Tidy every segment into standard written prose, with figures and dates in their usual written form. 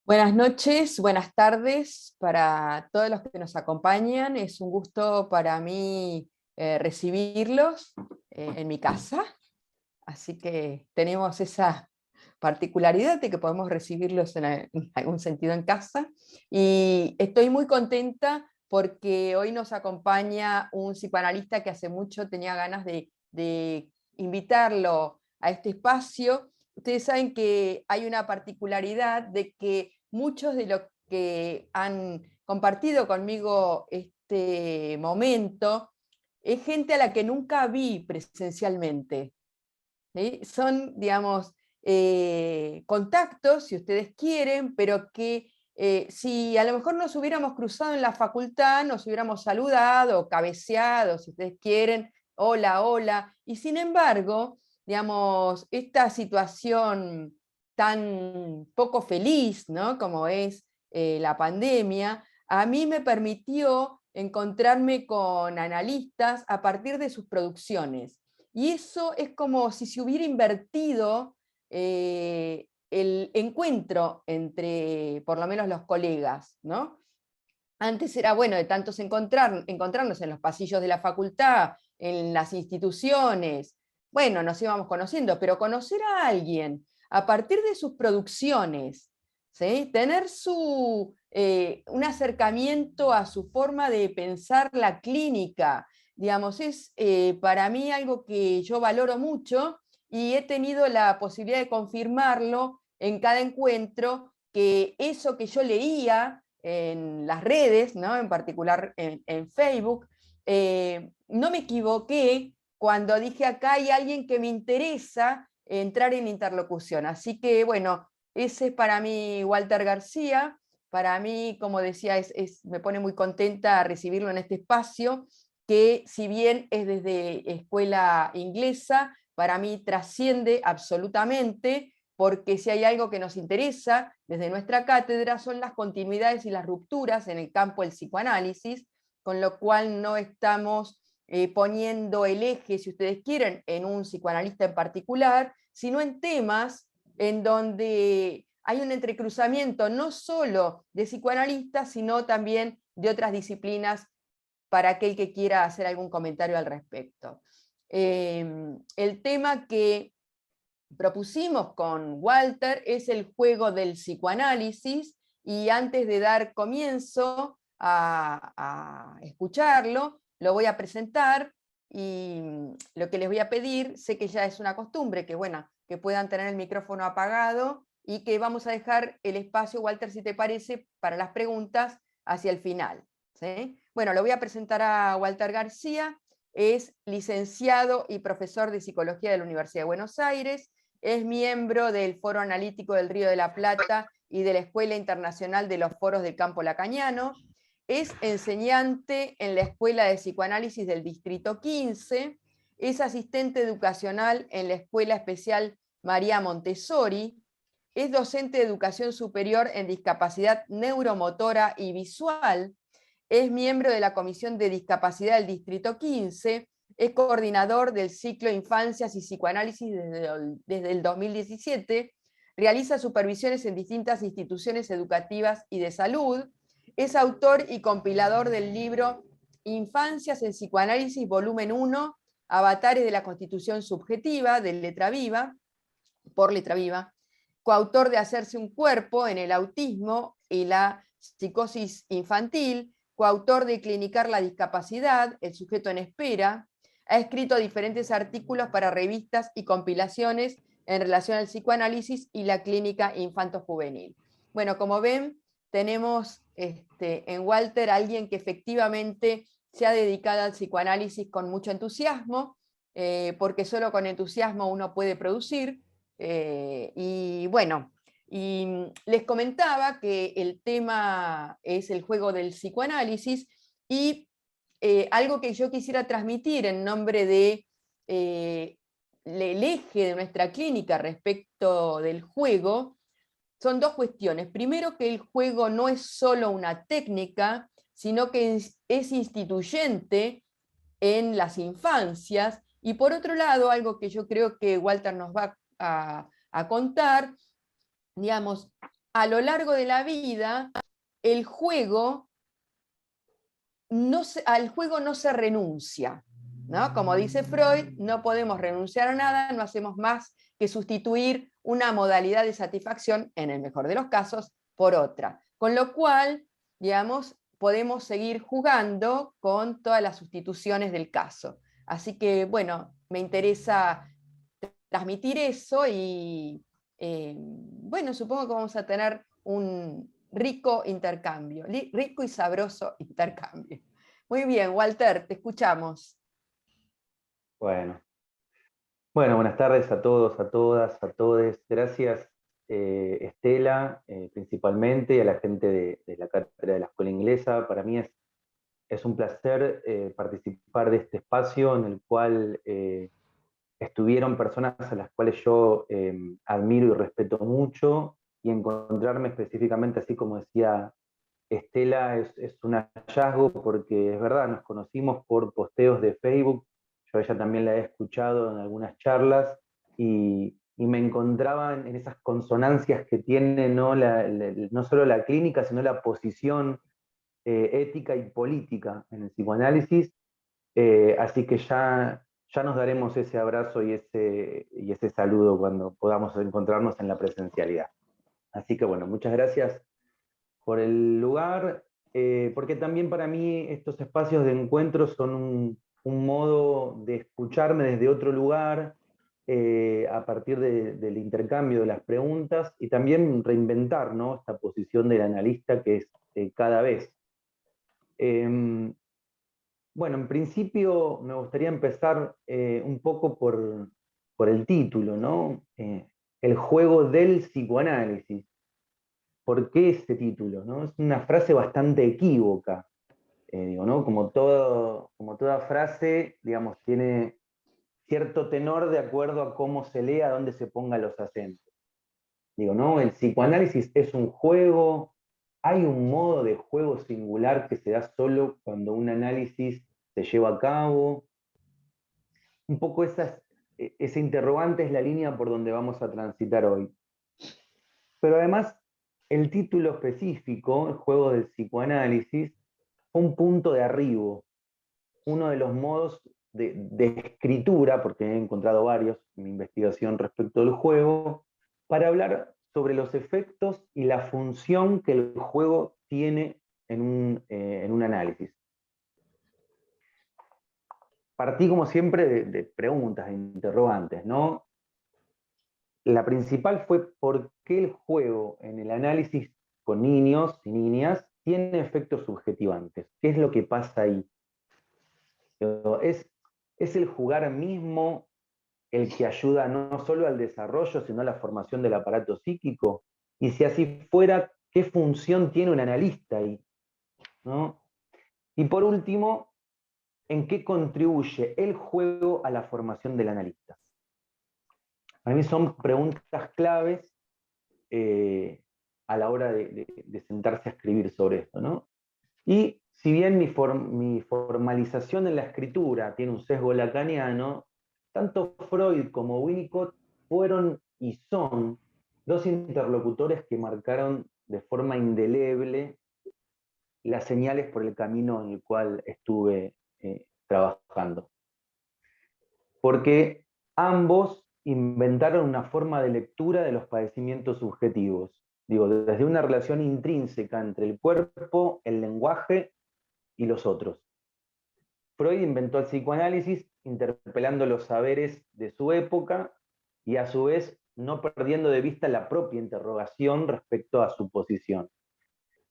Buenas noches, buenas tardes para todos los que nos acompañan. Es un gusto para mí recibirlos en mi casa, así que tenemos esa particularidad de que podemos recibirlos en algún sentido en casa. Y estoy muy contenta porque hoy nos acompaña un psicoanalista que hace mucho tenía ganas de invitarlo a este espacio. Ustedes saben que hay una particularidad de que muchos de los que han compartido conmigo este momento es gente a la que nunca vi presencialmente. ¿Sí? Son, digamos, contactos, si ustedes quieren, pero que si a lo mejor nos hubiéramos cruzado en la facultad, nos hubiéramos saludado, cabeceado, si ustedes quieren, hola, hola, y sin embargo, digamos, esta situación tan poco feliz, ¿no? Como es la pandemia, a mí me permitió encontrarme con analistas a partir de sus producciones. Y eso es como si se hubiera invertido el encuentro entre, por lo menos, los colegas, ¿no? Antes era, bueno, de tantos encontrarnos en los pasillos de la facultad, en las instituciones, bueno, nos íbamos conociendo, pero conocer a alguien a partir de sus producciones, ¿sí? Tener un acercamiento a su forma de pensar la clínica, digamos, es para mí algo que yo valoro mucho y he tenido la posibilidad de confirmarlo en cada encuentro, que eso que yo leía en las redes, ¿no? En particular en Facebook, no me equivoqué cuando dije acá hay alguien que me interesa entrar en interlocución. Así que bueno, ese es para mí Walter García. Para mí, como decía, me pone muy contenta recibirlo en este espacio, que si bien es desde escuela inglesa, para mí trasciende absolutamente, porque si hay algo que nos interesa desde nuestra cátedra son las continuidades y las rupturas en el campo del psicoanálisis, con lo cual no estamos poniendo el eje, si ustedes quieren, en un psicoanalista en particular, sino en temas en donde hay un entrecruzamiento no solo de psicoanalistas, sino también de otras disciplinas para aquel que quiera hacer algún comentario al respecto. El tema que propusimos con Walter es el juego del psicoanálisis, y antes de dar comienzo a escucharlo, lo voy a presentar, y lo que les voy a pedir, sé que ya es una costumbre, que bueno, que puedan tener el micrófono apagado y que vamos a dejar el espacio, Walter, si te parece, para las preguntas hacia el final, ¿sí? Bueno, lo voy a presentar a Walter García. Es licenciado y profesor de Psicología de la Universidad de Buenos Aires, es miembro del Foro Analítico del Río de la Plata y de la Escuela Internacional de los Foros del Campo Lacaniano, es enseñante en la Escuela de Psicoanálisis del Distrito 15, es asistente educacional en la Escuela Especial María Montessori, es docente de educación superior en discapacidad neuromotora y visual, es miembro de la Comisión de Discapacidad del Distrito 15, es coordinador del ciclo Infancias y Psicoanálisis desde el 2017, realiza supervisiones en distintas instituciones educativas y de salud, es autor y compilador del libro Infancias en Psicoanálisis, volumen 1, Avatares de la Constitución Subjetiva, de Letra Viva, por Letra Viva, coautor de Hacerse un cuerpo en el autismo y la psicosis infantil, coautor de Clinicar la discapacidad, el sujeto en espera, ha escrito diferentes artículos para revistas y compilaciones en relación al psicoanálisis y la clínica infanto-juvenil. Bueno, como ven, tenemos en Walter a alguien que efectivamente se ha dedicado al psicoanálisis con mucho entusiasmo, porque solo con entusiasmo uno puede producir. Y bueno, y les comentaba que el tema es el juego del psicoanálisis, y algo que yo quisiera transmitir en nombre de el eje de nuestra clínica respecto del juego son dos cuestiones. Primero, que el juego no es solo una técnica, sino que es instituyente en las infancias. Y por otro lado, algo que yo creo que Walter nos va a contar, digamos, a lo largo de la vida el juego al juego no se renuncia, ¿no? Como dice Freud, no podemos renunciar a nada, no hacemos más que sustituir una modalidad de satisfacción, en el mejor de los casos, por otra. Con lo cual, digamos, podemos seguir jugando con todas las sustituciones del caso. Así que, bueno, me interesa transmitir eso y, bueno, supongo que vamos a tener un rico intercambio, rico y sabroso intercambio. Muy bien, Walter, te escuchamos. Bueno, bueno, buenas tardes a todos, a todas, a todes. Gracias, Estela, principalmente, y a la gente de la cátedra de la Escuela Inglesa. Para mí es un placer participar de este espacio en el cual estuvieron personas a las cuales yo admiro y respeto mucho, y encontrarme específicamente, así como decía Estela, es un hallazgo, porque es verdad, nos conocimos por posteos de Facebook. Yo a ella también la he escuchado en algunas charlas, y me encontraba en esas consonancias que tiene, ¿no? No solo la clínica, sino la posición ética y política en el psicoanálisis. Así que ya nos daremos ese abrazo y ese saludo cuando podamos encontrarnos en la presencialidad. Así que bueno, muchas gracias por el lugar, porque también para mí estos espacios de encuentro son un modo de escucharme desde otro lugar, a partir del intercambio de las preguntas, y también reinventar, ¿no?, esta posición del analista que es cada vez. Bueno, en principio me gustaría empezar un poco por el título, ¿no? El juego del psicoanálisis. ¿Por qué ese título? ¿No? Es una frase bastante equívoca, digo, ¿no? Como toda frase, digamos, tiene cierto tenor de acuerdo a cómo se lee, a dónde se pongan los acentos. Digo, ¿no? El psicoanálisis es un juego, hay un modo de juego singular que se da solo cuando un análisis se lleva a cabo. Un poco ese interrogante es la línea por donde vamos a transitar hoy. Pero además, el título específico, el juego del psicoanálisis, fue un punto de arribo, uno de los modos de escritura, porque he encontrado varios en mi investigación respecto del juego, para hablar sobre los efectos y la función que el juego tiene en un análisis. Partí, como siempre, de preguntas, de interrogantes, ¿no? La principal fue por qué el juego en el análisis con niños y niñas tiene efectos subjetivantes. ¿Qué es lo que pasa ahí? ¿Es el jugar mismo el que ayuda no solo al desarrollo, sino a la formación del aparato psíquico? Y si así fuera, ¿qué función tiene un analista ahí? ¿No? Y por último, ¿en qué contribuye el juego a la formación del analista? Para mí son preguntas claves a la hora de sentarse a escribir sobre esto, ¿no? Y si bien mi formalización en la escritura tiene un sesgo lacaniano, tanto Freud como Winnicott fueron y son dos interlocutores que marcaron de forma indeleble las señales por el camino en el cual estuve trabajando. Porque ambos inventaron una forma de lectura de los padecimientos subjetivos. Digo, desde una relación intrínseca entre el cuerpo, el lenguaje y los otros. Freud inventó el psicoanálisis interpelando los saberes de su época y a su vez no perdiendo de vista la propia interrogación respecto a su posición.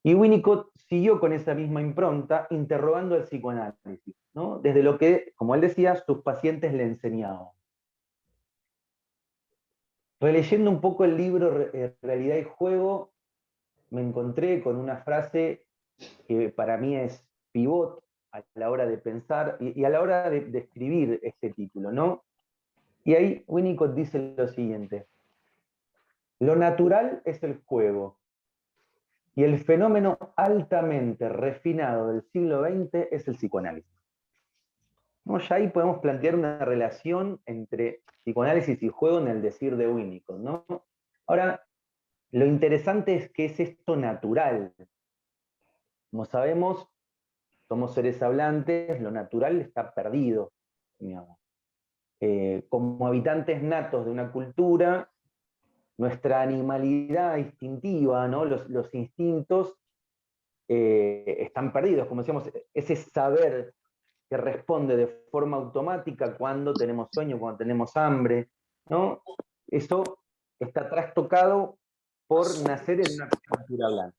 Y Winnicott siguió con esa misma impronta interrogando el psicoanálisis, ¿no?, desde lo que, como él decía, sus pacientes le enseñaban. Releyendo un poco el libro Realidad y Juego, me encontré con una frase que para mí es pivot a la hora de pensar y a la hora de escribir este título, ¿no? Y ahí Winnicott dice lo siguiente: lo natural es el juego, y el fenómeno altamente refinado del siglo XX es el psicoanálisis. ¿No? Ya ahí podemos plantear una relación entre psicoanálisis y juego en el decir de Winnicott, ¿no? Ahora, lo lo interesante es que es esto natural. Como sabemos, somos seres hablantes, lo natural está perdido, digamos. Como habitantes natos de una cultura, nuestra animalidad instintiva, ¿no? Los instintos están perdidos, como decíamos, ese saber que responde de forma automática cuando tenemos sueño, cuando tenemos hambre, ¿no? Eso está trastocado por nacer en una cultura blanca.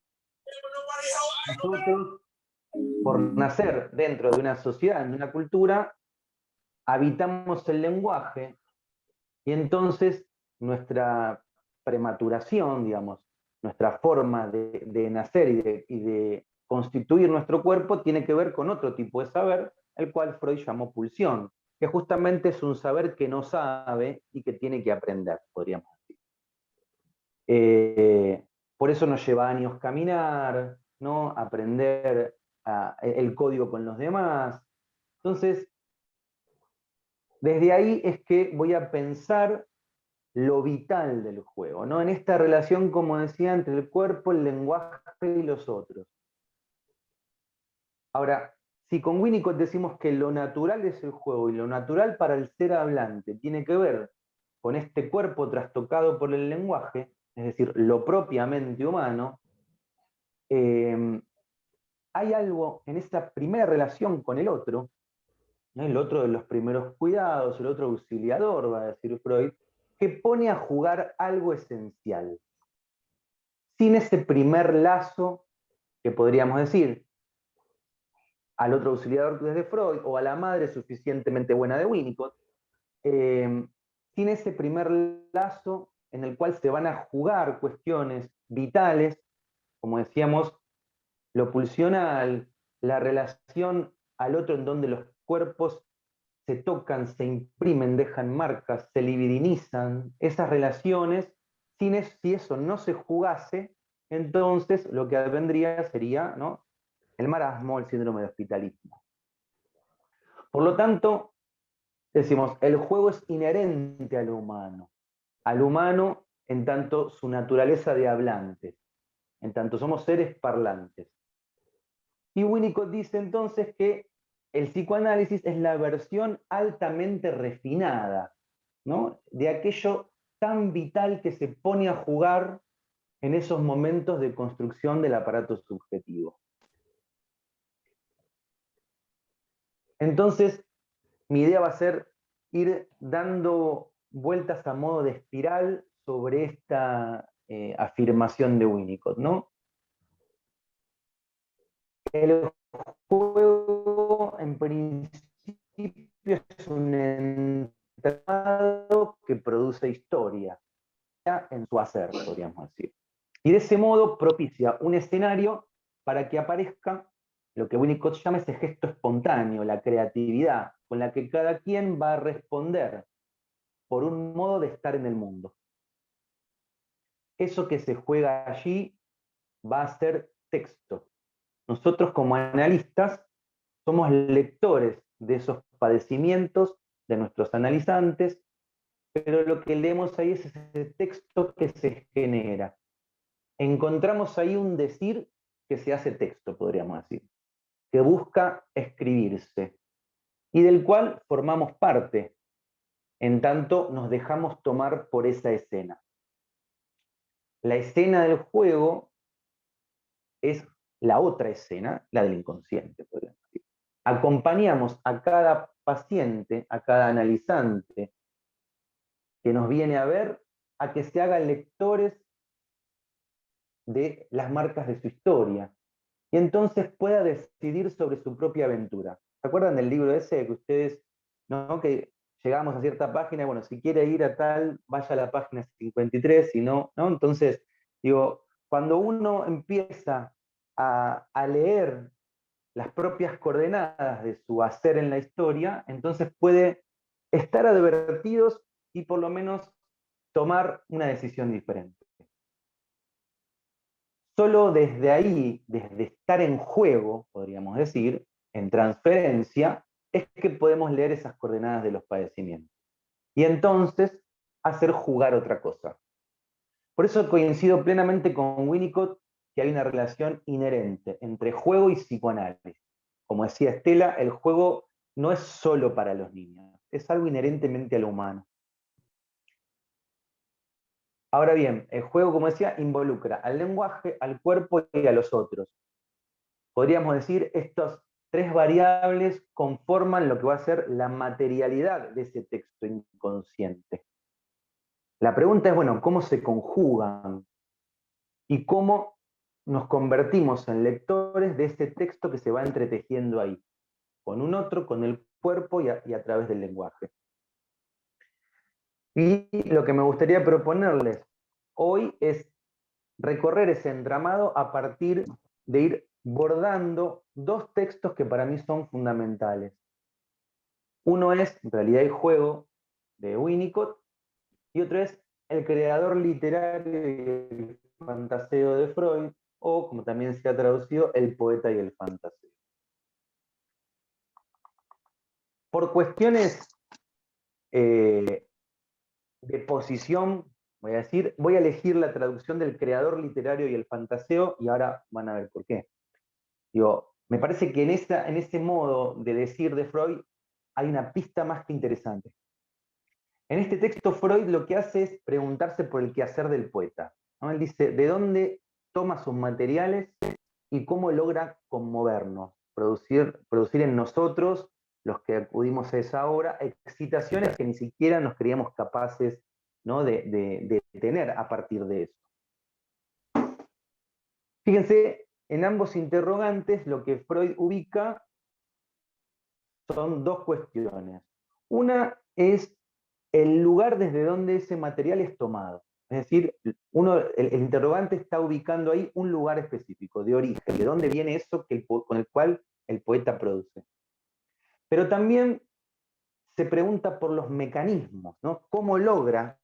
Nosotros, por nacer dentro de una sociedad, en una cultura, habitamos el lenguaje y entonces nuestra prematuración, digamos, nuestra forma de nacer y de constituir nuestro cuerpo tiene que ver con otro tipo de saber, el cual Freud llamó pulsión, que justamente es un saber que no sabe y que tiene que aprender, podríamos decir. Por eso nos lleva años caminar, ¿no? Aprender el código con los demás. Entonces, desde ahí es que voy a pensar lo vital del juego, ¿no? En esta relación, como decía, entre el cuerpo, el lenguaje y los otros. Ahora, si con Winnicott decimos que lo natural es el juego y lo natural para el ser hablante tiene que ver con este cuerpo trastocado por el lenguaje, es decir, lo propiamente humano, hay algo en esa primera relación con el otro, ¿no? El otro de los primeros cuidados, el otro auxiliador, va a decir Freud, que pone a jugar algo esencial. Sin ese primer lazo, que podríamos decir, al otro auxiliador desde Freud, o a la madre suficientemente buena de Winnicott, sin ese primer lazo en el cual se van a jugar cuestiones vitales, como decíamos, lo pulsional, la relación al otro en donde los cuerpos se tocan, se imprimen, dejan marcas, se libidinizan, esas relaciones, si eso no se jugase, entonces lo que vendría sería, ¿no?, el marasmo, el síndrome de hospitalismo. Por lo tanto, decimos, el juego es inherente al humano en tanto su naturaleza de hablantes, en tanto somos seres parlantes. Y Winnicott dice entonces que el psicoanálisis es la versión altamente refinada, ¿no?, de aquello tan vital que se pone a jugar en esos momentos de construcción del aparato subjetivo. Entonces, mi idea va a ser ir dando vueltas a modo de espiral sobre esta afirmación de Winnicott, ¿no? El juego, en principio, es un entramado que produce historia en su hacer, podríamos decir. Y de ese modo propicia un escenario para que aparezca lo que Winnicott llama ese gesto espontáneo, la creatividad, con la que cada quien va a responder por un modo de estar en el mundo. Eso que se juega allí va a ser texto. Nosotros como analistas somos lectores de esos padecimientos de nuestros analizantes, pero lo que leemos ahí es ese texto que se genera. Encontramos ahí un decir que se hace texto, podríamos decir, que busca escribirse y del cual formamos parte, en tanto nos dejamos tomar por esa escena. La escena del juego es la otra escena, la del inconsciente, podríamos decir. Acompañamos a cada paciente, a cada analizante que nos viene a ver, a que se hagan lectores de las marcas de su historia, y entonces pueda decidir sobre su propia aventura. ¿Se acuerdan del libro ese que ustedes, ¿no?, que llegamos a cierta página, bueno, si quiere ir a tal, vaya a la página 53, si no, ¿no? Entonces, digo, cuando uno empieza a leer las propias coordenadas de su hacer en la historia, entonces puede estar advertidos y por lo menos tomar una decisión diferente. Solo desde ahí, desde estar en juego, podríamos decir, en transferencia, es que podemos leer esas coordenadas de los padecimientos. Y entonces hacer jugar otra cosa. Por eso coincido plenamente con Winnicott que hay una relación inherente entre juego y psicoanálisis. Como decía Estela, el juego no es solo para los niños, es algo inherentemente a lo humano. Ahora bien, el juego, como decía, involucra al lenguaje, al cuerpo y a los otros. Podríamos decir, estas tres variables conforman lo que va a ser la materialidad de ese texto inconsciente. La pregunta es, bueno, ¿cómo se conjugan? Y cómo nos convertimos en lectores de ese texto que se va entretejiendo ahí, con un otro, con el cuerpo y a través del lenguaje. Y lo que me gustaría proponerles hoy es recorrer ese entramado a partir de ir bordando dos textos que para mí son fundamentales. Uno es Realidad y Juego, de Winnicott, y otro es El creador literario y el fantaseo de Freud, o como también se ha traducido, El poeta y el fantaseo. Por cuestiones de posición, voy a decir, voy a elegir la traducción del creador literario y el fantaseo, y ahora van a ver por qué. Digo, me parece que en ese modo de decir de Freud hay una pista más que interesante. En este texto Freud lo que hace es preguntarse por el quehacer del poeta, ¿no? Él dice, ¿de dónde toma sus materiales y cómo logra conmovernos, producir en nosotros, los que acudimos a esa obra, excitaciones que ni siquiera nos creíamos capaces, ¿no?, de tener a partir de eso? Fíjense, en ambos interrogantes lo que Freud ubica son dos cuestiones. Una es el lugar desde donde ese material es tomado. Es decir, el interrogante está ubicando ahí un lugar específico, de origen, de dónde viene eso con el cual el poeta produce. Pero también se pregunta por los mecanismos, ¿no? ¿Cómo logra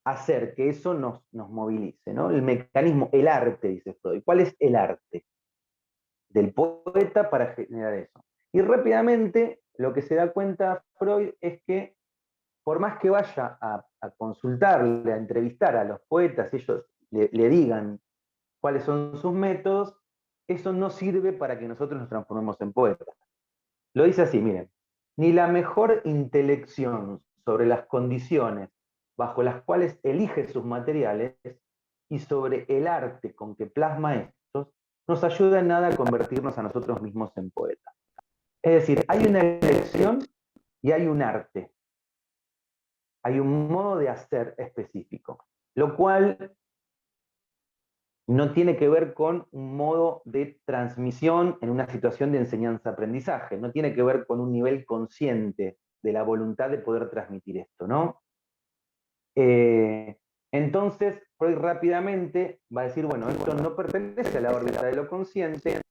hacer que eso nos movilice, ¿no? El mecanismo, el arte, dice Freud. ¿Cuál es el arte del poeta para generar eso? Y rápidamente lo que se da cuenta Freud es que por más que vaya a consultarle, a entrevistar a los poetas, ellos le digan cuáles son sus métodos, eso no sirve para que nosotros nos transformemos en poetas. Lo dice así, miren, ni la mejor intelección sobre las condiciones bajo las cuales elige sus materiales y sobre el arte con que plasma estos, nos ayuda en nada a convertirnos a nosotros mismos en poetas. Es decir, hay una elección y hay un arte. Hay un modo de hacer específico, lo cual no tiene que ver con un modo de transmisión en una situación de enseñanza-aprendizaje, no tiene que ver con un nivel consciente de la voluntad de poder transmitir esto, ¿no? Entonces, Freud rápidamente va a decir, bueno, esto no pertenece a la órbita de lo consciente,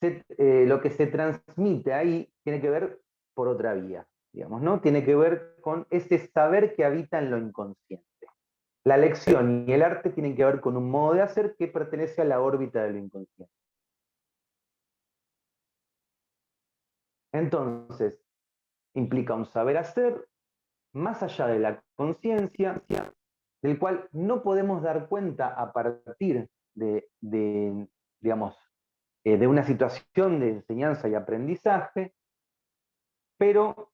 lo que se transmite ahí tiene que ver por otra vía, digamos, ¿no? Tiene que ver con ese saber que habita en lo inconsciente. La lección y el arte tienen que ver con un modo de hacer que pertenece a la órbita de lo inconsciente. Entonces, implica un saber hacer más allá de la conciencia, del cual no podemos dar cuenta a partir digamos, de una situación de enseñanza y aprendizaje, pero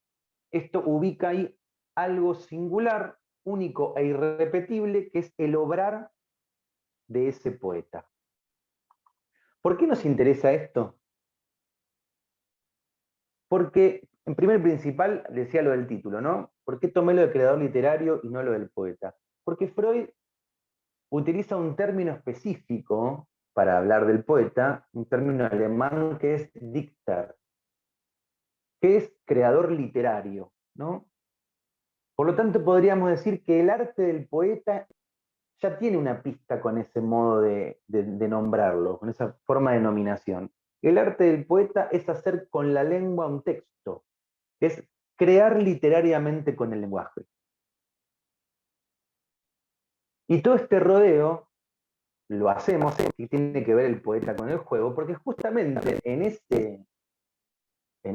esto ubica ahí algo singular, único e irrepetible, que es el obrar de ese poeta. ¿Por qué nos interesa esto? Porque, en primer principal, decía lo del título, ¿no? ¿Por qué tomé lo de creador literario y no lo del poeta? Porque Freud utiliza un término específico para hablar del poeta, un término alemán que es Dichter, que es creador literario, ¿no? Por lo tanto, podríamos decir que el arte del poeta ya tiene una pista con ese modo de nombrarlo, con esa forma de nominación. El arte del poeta es hacer con la lengua un texto, es crear literariamente con el lenguaje. Y todo este rodeo lo hacemos, y tiene que ver el poeta con el juego, porque justamente en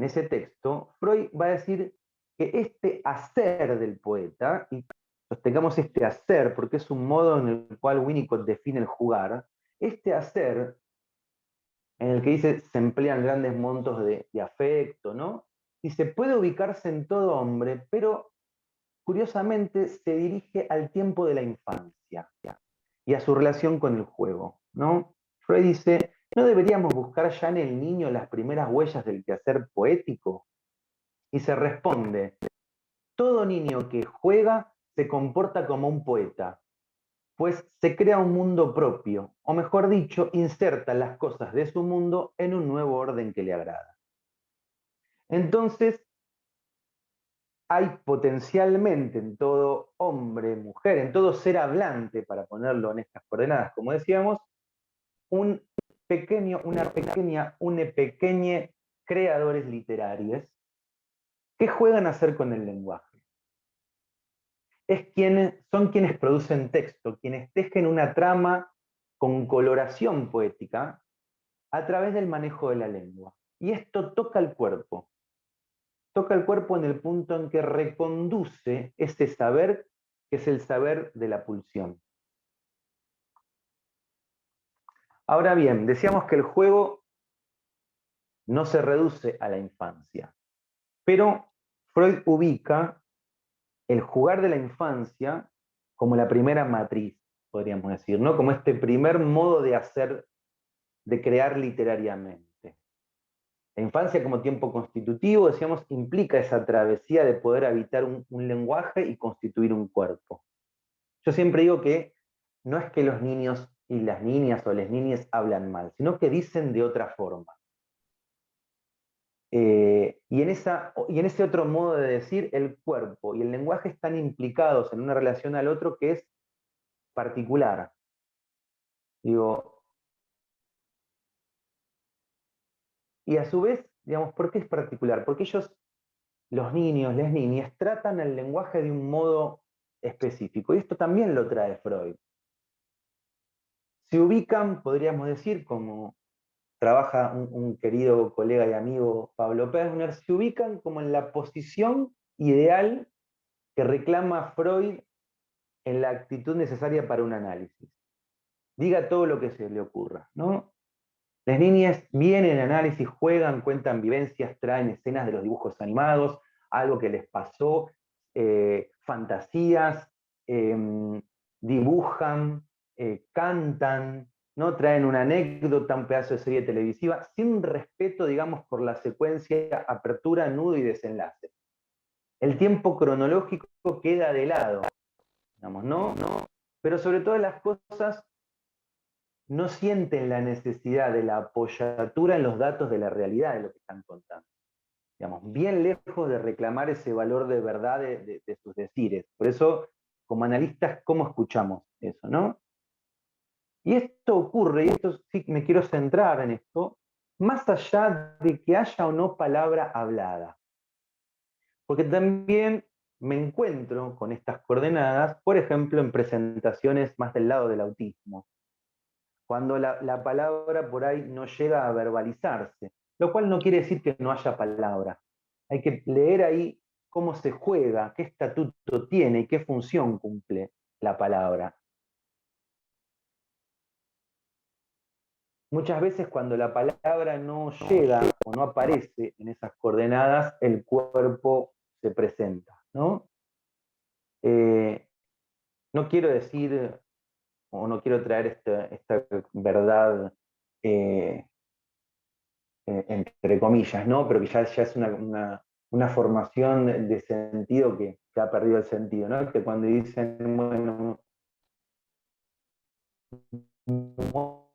ese texto, Freud va a decir que este hacer del poeta, y sostengamos este hacer, porque es un modo en el cual Winnicott define el jugar, este hacer, en el que dice se emplean grandes montos de afecto, ¿no? Y se puede ubicarse en todo hombre, pero curiosamente se dirige al tiempo de la infancia y a su relación con el juego, ¿no? Freud dice, ¿no deberíamos buscar ya en el niño las primeras huellas del quehacer poético? Y se responde, todo niño que juega se comporta como un poeta, pues se crea un mundo propio, o mejor dicho, inserta las cosas de su mundo en un nuevo orden que le agrada. Entonces, hay potencialmente en todo hombre, mujer, en todo ser hablante, para ponerlo en estas coordenadas, como decíamos, un pequeño, una pequeña creadores literarios que juegan a hacer con el lenguaje. Son quienes producen texto, quienes tejen una trama con coloración poética a través del manejo de la lengua. Y esto toca el cuerpo en el punto en que reconduce ese saber que es el saber de la pulsión. Ahora bien, decíamos que el juego no se reduce a la infancia, pero Freud ubica el jugar de la infancia como la primera matriz, podríamos decir, ¿no? Como este primer modo de hacer, de crear literariamente. La infancia como tiempo constitutivo, decíamos, implica esa travesía de poder habitar un lenguaje y constituir un cuerpo. Yo siempre digo que no es que los niños y las niñas o las niñas hablan mal, sino que dicen de otra forma. Y en ese otro modo de decir, el cuerpo y el lenguaje están implicados en una relación al otro que es particular. Digo, y a su vez, digamos, ¿por qué es particular? Porque ellos, los niños, las niñas, tratan el lenguaje de un modo específico. Y esto también lo trae Freud. Se ubican, podríamos decir, como trabaja un querido colega y amigo Pablo Persner, se ubican como en la posición ideal que reclama Freud en la actitud necesaria para un análisis. Diga todo lo que se le ocurra, ¿no? Las niñas vienen en análisis, juegan, cuentan vivencias, traen escenas de los dibujos animados, algo que les pasó, fantasías, dibujan, cantan, ¿no? Traen una anécdota, un pedazo de serie televisiva, sin respeto, digamos, por la secuencia, apertura, nudo y desenlace. El tiempo cronológico queda de lado, digamos, ¿no? Pero sobre todas las cosas, no sienten la necesidad de la apoyatura en los datos de la realidad de lo que están contando. Digamos, bien lejos de reclamar ese valor de verdad de sus decires. Por eso, como analistas, ¿cómo escuchamos eso, no? Y esto ocurre, y esto sí me quiero centrar en esto, más allá de que haya o no palabra hablada. Porque también me encuentro con estas coordenadas, por ejemplo, en presentaciones más del lado del autismo, cuando la palabra por ahí no llega a verbalizarse, lo cual no quiere decir que no haya palabra. Hay que leer ahí cómo se juega, qué estatuto tiene y qué función cumple la palabra. Muchas veces cuando la palabra no llega o no aparece en esas coordenadas, el cuerpo se presenta, ¿no? No quiero decir, o no quiero traer esta verdad entre comillas, ¿no? Pero que ya es una formación de sentido que ha perdido el sentido, ¿no? Que cuando dicen, bueno,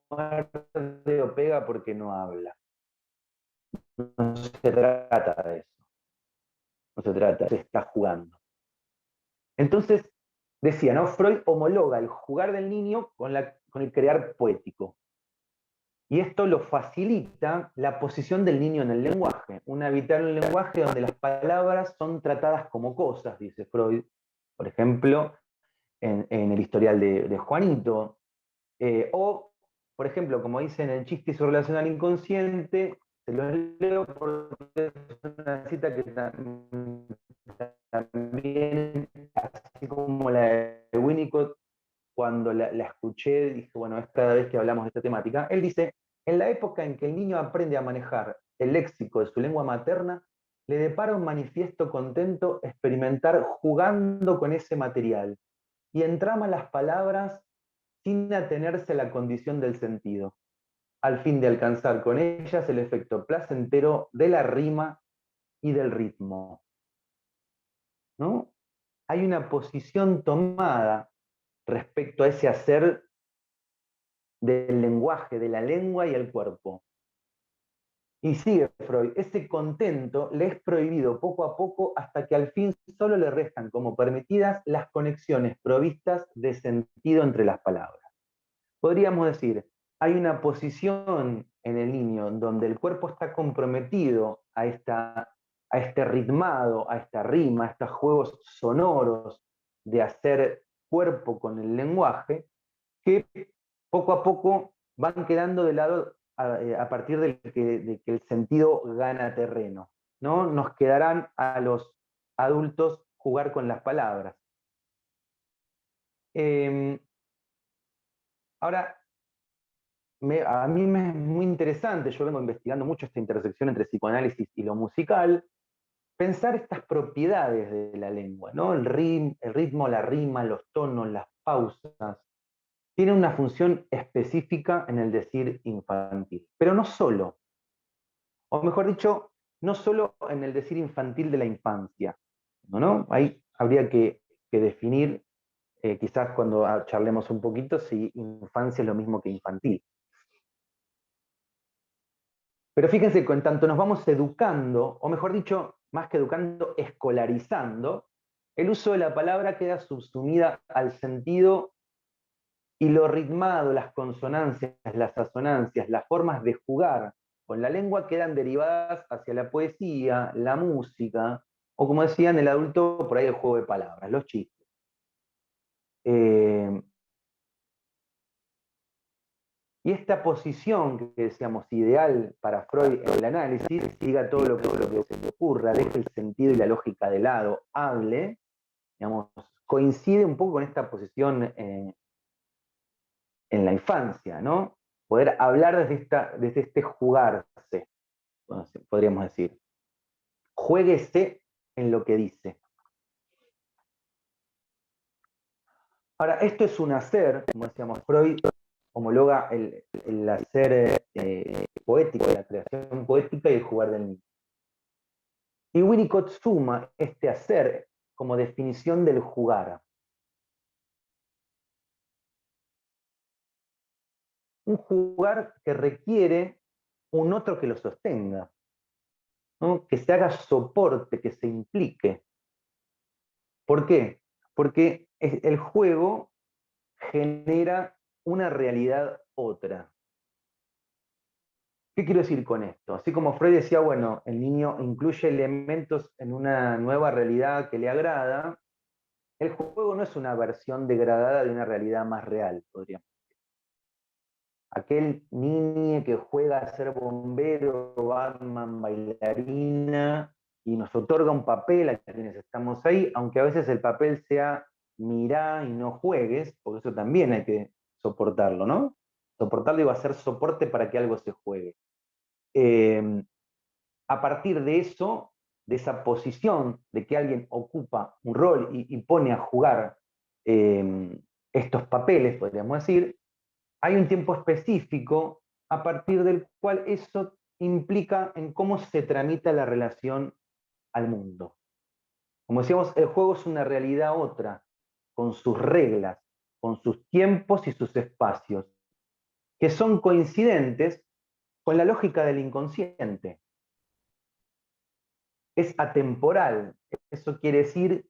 muerde o pega porque no habla. No se trata de eso. No se trata, se está jugando. Entonces, decía, ¿no? Freud homologa el jugar del niño con el crear poético. Y esto lo facilita la posición del niño en el lenguaje, un habitar en el lenguaje donde las palabras son tratadas como cosas, dice Freud, por ejemplo, en el historial de Juanito, o, por ejemplo, como dice en el chiste y su relación al inconsciente, se los leo porque es una cita que también, así como la de Winnicott, cuando la escuché, dije, bueno, es cada vez que hablamos de esta temática, él dice, en la época en que el niño aprende a manejar el léxico de su lengua materna, le depara un manifiesto contento experimentar jugando con ese material y entrama las palabras sin atenerse a la condición del sentido, al fin de alcanzar con ellas el efecto placentero de la rima y del ritmo, ¿no? Hay una posición tomada respecto a ese hacer del lenguaje, de la lengua y el cuerpo. Y sigue Freud, ese contento le es prohibido poco a poco hasta que al fin solo le restan como permitidas las conexiones provistas de sentido entre las palabras. Podríamos decir, hay una posición en el niño donde el cuerpo está comprometido a este ritmado, a esta rima, a estos juegos sonoros de hacer cuerpo con el lenguaje, que poco a poco van quedando de lado a partir de que el sentido gana terreno, ¿no? Nos quedarán a los adultos jugar con las palabras. Ahora, a mí me es muy interesante, yo vengo investigando mucho esta intersección entre psicoanálisis y lo musical, pensar estas propiedades de la lengua, ¿no? El ritmo, la rima, los tonos, las pausas, tienen una función específica en el decir infantil, pero no solo, o mejor dicho, no solo en el decir infantil de la infancia, ¿no? Ahí habría que definir, quizás cuando charlemos un poquito, si infancia es lo mismo que infantil. Pero fíjense, en tanto nos vamos educando, o mejor dicho, más que educando, escolarizando, el uso de la palabra queda subsumida al sentido y lo ritmado, las consonancias, las asonancias, las formas de jugar con la lengua quedan derivadas hacia la poesía, la música, o como decían el adulto, por ahí el juego de palabras, los chistes. Y esta posición que decíamos ideal para Freud en el análisis, diga todo lo que se le ocurra, deje el sentido y la lógica de lado, hable, digamos, coincide un poco con esta posición en la infancia, ¿no? Poder hablar desde este jugarse, podríamos decir. Juéguese en lo que dice. Ahora, esto es un hacer, como decíamos, Freud homologa el hacer poético, la creación poética y el jugar del niño. Y Winnicott suma este hacer como definición del jugar. Un jugar que requiere un otro que lo sostenga, ¿no? Que se haga soporte, que se implique. ¿Por qué? Porque el juego genera una realidad otra. ¿Qué quiero decir con esto? Así como Freud decía, bueno, el niño incluye elementos en una nueva realidad que le agrada, el juego no es una versión degradada de una realidad más real, podríamos decir. Aquel niño que juega a ser bombero, Batman, bailarina, y nos otorga un papel a quienes estamos ahí, aunque a veces el papel sea mirá y no juegues, porque eso también hay que soportarlo, ¿no? Soportarlo y va a ser soporte para que algo se juegue. A partir de eso, de esa posición de que alguien ocupa un rol y pone a jugar estos papeles, podríamos decir, hay un tiempo específico a partir del cual eso implica en cómo se tramita la relación al mundo. Como decíamos, el juego es una realidad otra, con sus reglas, con sus tiempos y sus espacios, que son coincidentes con la lógica del inconsciente. Es atemporal. Eso quiere decir,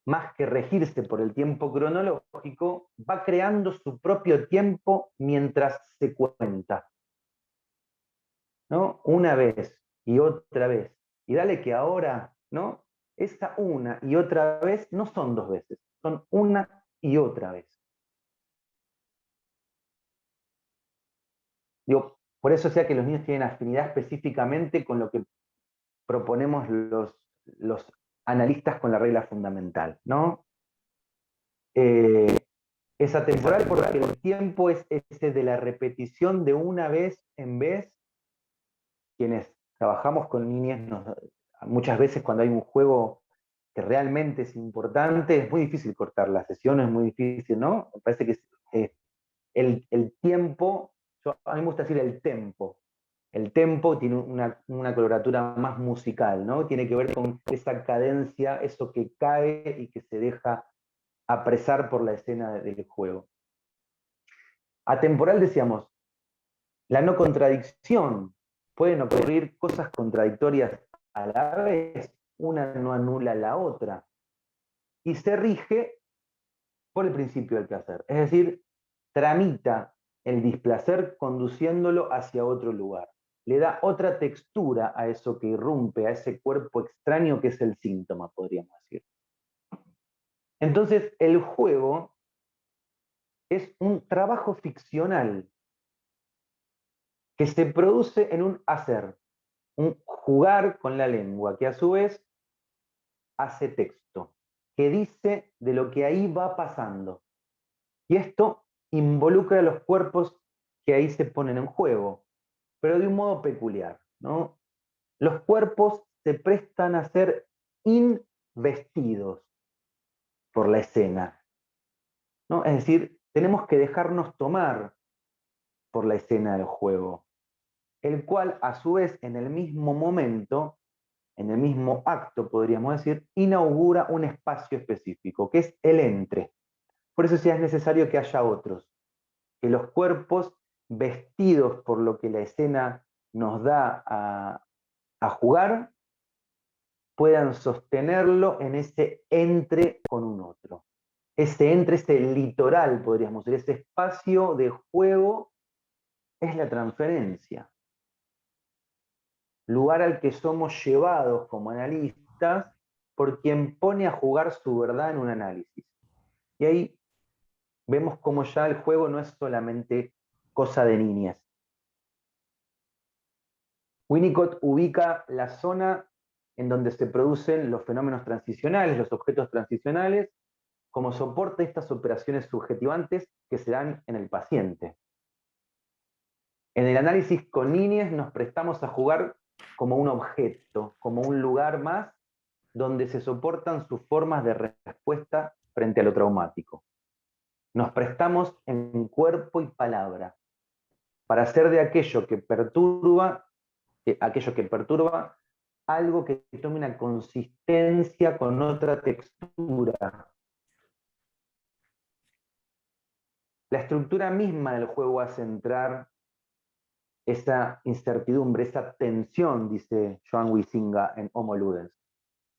más que regirse por el tiempo cronológico, va creando su propio tiempo mientras se cuenta, ¿no? Una vez y otra vez. Y dale que ahora, ¿no? Esa una y otra vez no son dos veces, son una y otra vez. Digo, por eso sea que los niños tienen afinidad específicamente con lo que proponemos los analistas con la regla fundamental, ¿no? Es atemporal porque el tiempo es ese de la repetición de una vez en vez. Quienes trabajamos con niñas, muchas veces cuando hay un juego que realmente es importante, es muy difícil cortar la sesión, es muy difícil, ¿no? Me parece que el tiempo, a mí me gusta decir el tempo. El tempo tiene una coloratura más musical, ¿no? Tiene que ver con esa cadencia, eso que cae y que se deja apresar por la escena del juego. Atemporal decíamos, la no contradicción. Pueden ocurrir cosas contradictorias a la vez, una no anula la otra. Y se rige por el principio del placer. Es decir, tramita el displacer conduciéndolo hacia otro lugar. Le da otra textura a eso que irrumpe, a ese cuerpo extraño que es el síntoma, podríamos decir. Entonces, el juego es un trabajo ficcional que se produce en un hacer, un jugar con la lengua, que a su vez hace texto, que dice de lo que ahí va pasando. Y esto involucra a los cuerpos que ahí se ponen en juego, pero de un modo peculiar, ¿no? Los cuerpos se prestan a ser investidos por la escena, ¿no? Es decir, tenemos que dejarnos tomar por la escena del juego, el cual a su vez en el mismo momento, en el mismo acto podríamos decir, inaugura un espacio específico, que es el entre. Por eso sí es necesario que haya otros, que los cuerpos vestidos por lo que la escena nos da a jugar, puedan sostenerlo en ese entre con un otro. Ese entre, ese litoral, podríamos decir, ese espacio de juego es la transferencia. Lugar al que somos llevados como analistas por quien pone a jugar su verdad en un análisis. Y ahí vemos como ya el juego no es solamente cosa de niñas. Winnicott ubica la zona en donde se producen los fenómenos transicionales, los objetos transicionales, como soporte de estas operaciones subjetivantes que se dan en el paciente. En el análisis con niñas nos prestamos a jugar como un objeto, como un lugar más donde se soportan sus formas de respuesta frente a lo traumático. Nos prestamos en cuerpo y palabra para hacer de aquello que perturba algo que tome una consistencia con otra textura. La estructura misma del juego hace entrar esa incertidumbre, esa tensión, dice Joan Huizinga en Homo Ludens.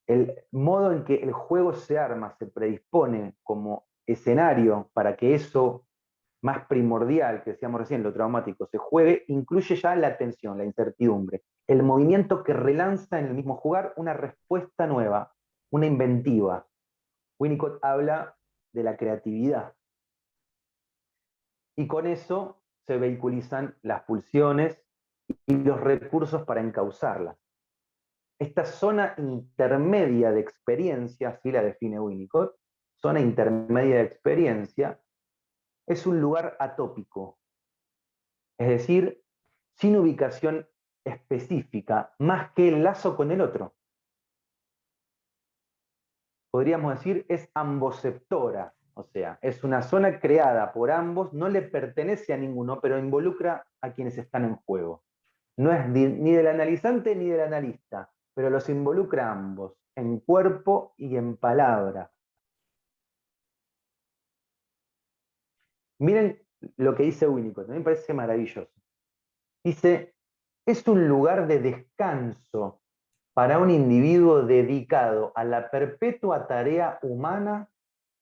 El modo en que el juego se arma, se predispone como escenario para que eso más primordial, que decíamos recién, lo traumático, se juegue, incluye ya la tensión, la incertidumbre, el movimiento que relanza en el mismo jugar una respuesta nueva, una inventiva. Winnicott habla de la creatividad. Y con eso se vehiculizan las pulsiones y los recursos para encauzarlas. Esta zona intermedia de experiencia, así la define Winnicott, zona intermedia de experiencia, es un lugar atópico, es decir, sin ubicación específica, más que el lazo con el otro. Podríamos decir, es amboceptora, o sea, es una zona creada por ambos, no le pertenece a ninguno, pero involucra a quienes están en juego. No es ni del analizante ni del analista, pero los involucra a ambos, en cuerpo y en palabra. Miren lo que dice Winnicott, a mí me parece maravilloso. Dice, es un lugar de descanso para un individuo dedicado a la perpetua tarea humana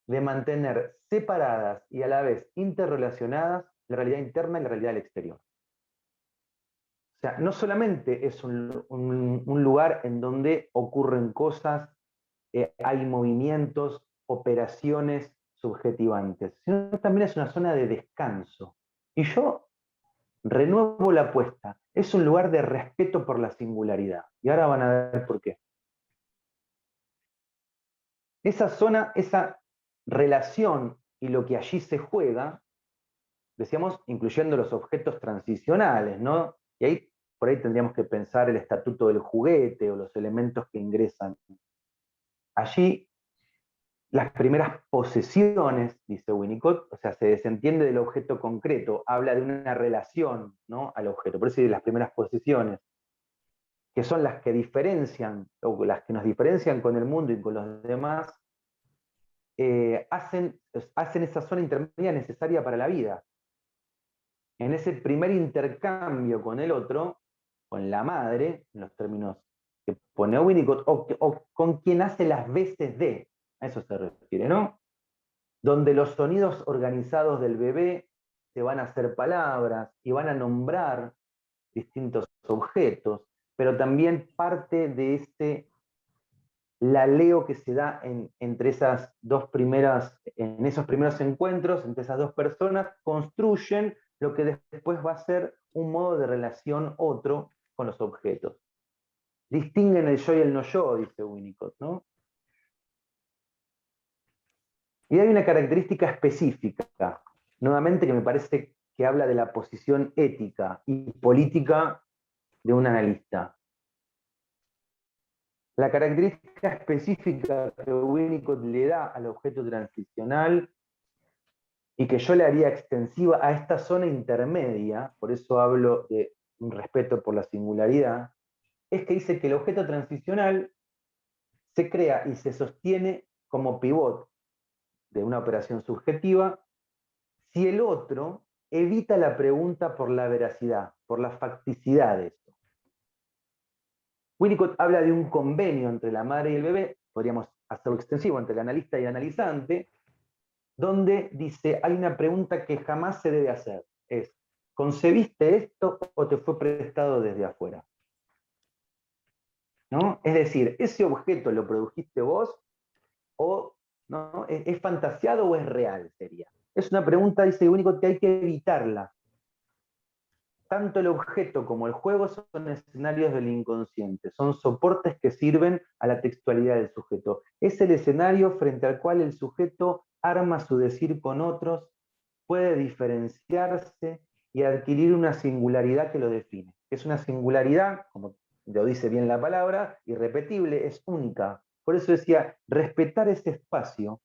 de mantener separadas y a la vez interrelacionadas la realidad interna y la realidad del exterior. O sea, no solamente es un lugar en donde ocurren cosas, hay movimientos, operaciones subjetivantes, sino también es una zona de descanso. Y yo renuevo la apuesta, es un lugar de respeto por la singularidad. Y ahora van a ver por qué. Esa zona, esa relación y lo que allí se juega, decíamos, incluyendo los objetos transicionales, ¿no? Y ahí, por ahí tendríamos que pensar el estatuto del juguete o los elementos que ingresan. Allí, las primeras posesiones, dice Winnicott, o sea, se desentiende del objeto concreto, habla de una relación, ¿no?, al objeto. Por eso las primeras posesiones, que son las que diferencian, o las que nos diferencian con el mundo y con los demás, hacen esa zona intermedia necesaria para la vida. En ese primer intercambio con el otro, con la madre, en los términos que pone Winnicott, o con quien hace las veces de, a eso se refiere, ¿no? Donde los sonidos organizados del bebé se van a hacer palabras y van a nombrar distintos objetos, pero también parte de este laleo que se da entre esas dos primeras, en esos primeros encuentros, entre esas dos personas, construyen lo que después va a ser un modo de relación otro con los objetos. Distinguen el yo y el no yo, dice Winnicott, ¿no? Y hay una característica específica, nuevamente, que me parece que habla de la posición ética y política de un analista. La característica específica que Winnicott le da al objeto transicional y que yo le haría extensiva a esta zona intermedia, por eso hablo de un respeto por la singularidad, es que dice que el objeto transicional se crea y se sostiene como pivot de una operación subjetiva si el otro evita la pregunta por la veracidad, por la facticidad de esto. Winnicott habla de un convenio entre la madre y el bebé, podríamos hacerlo extensivo entre el analista y el analizante, donde dice, hay una pregunta que jamás se debe hacer, es, ¿concebiste esto o te fue prestado desde afuera? ¿No? Es decir, ¿ese objeto lo produjiste vos o no? ¿Es fantasiado o es real? Sería. Es una pregunta, dice Winnicott, que hay que evitarla. Tanto el objeto como el juego son escenarios del inconsciente, son soportes que sirven a la textualidad del sujeto. Es el escenario frente al cual el sujeto arma su decir con otros, puede diferenciarse y adquirir una singularidad que lo define. Es una singularidad, como lo dice bien la palabra, irrepetible, es única. Por eso decía, respetar ese espacio,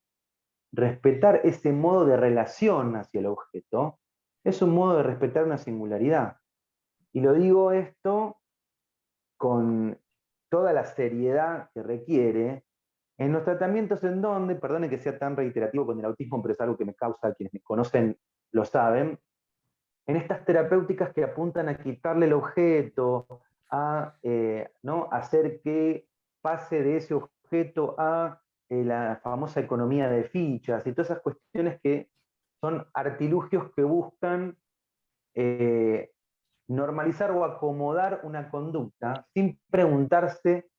respetar ese modo de relación hacia el objeto, es un modo de respetar una singularidad. Y lo digo esto con toda la seriedad que requiere en los tratamientos en donde, perdone que sea tan reiterativo con el autismo, pero es algo que me causa, quienes me conocen lo saben, en estas terapéuticas que apuntan a quitarle el objeto, a ¿no? hacer que pase de ese objeto a la famosa economía de fichas y todas esas cuestiones que son artilugios que buscan normalizar o acomodar una conducta sin preguntarse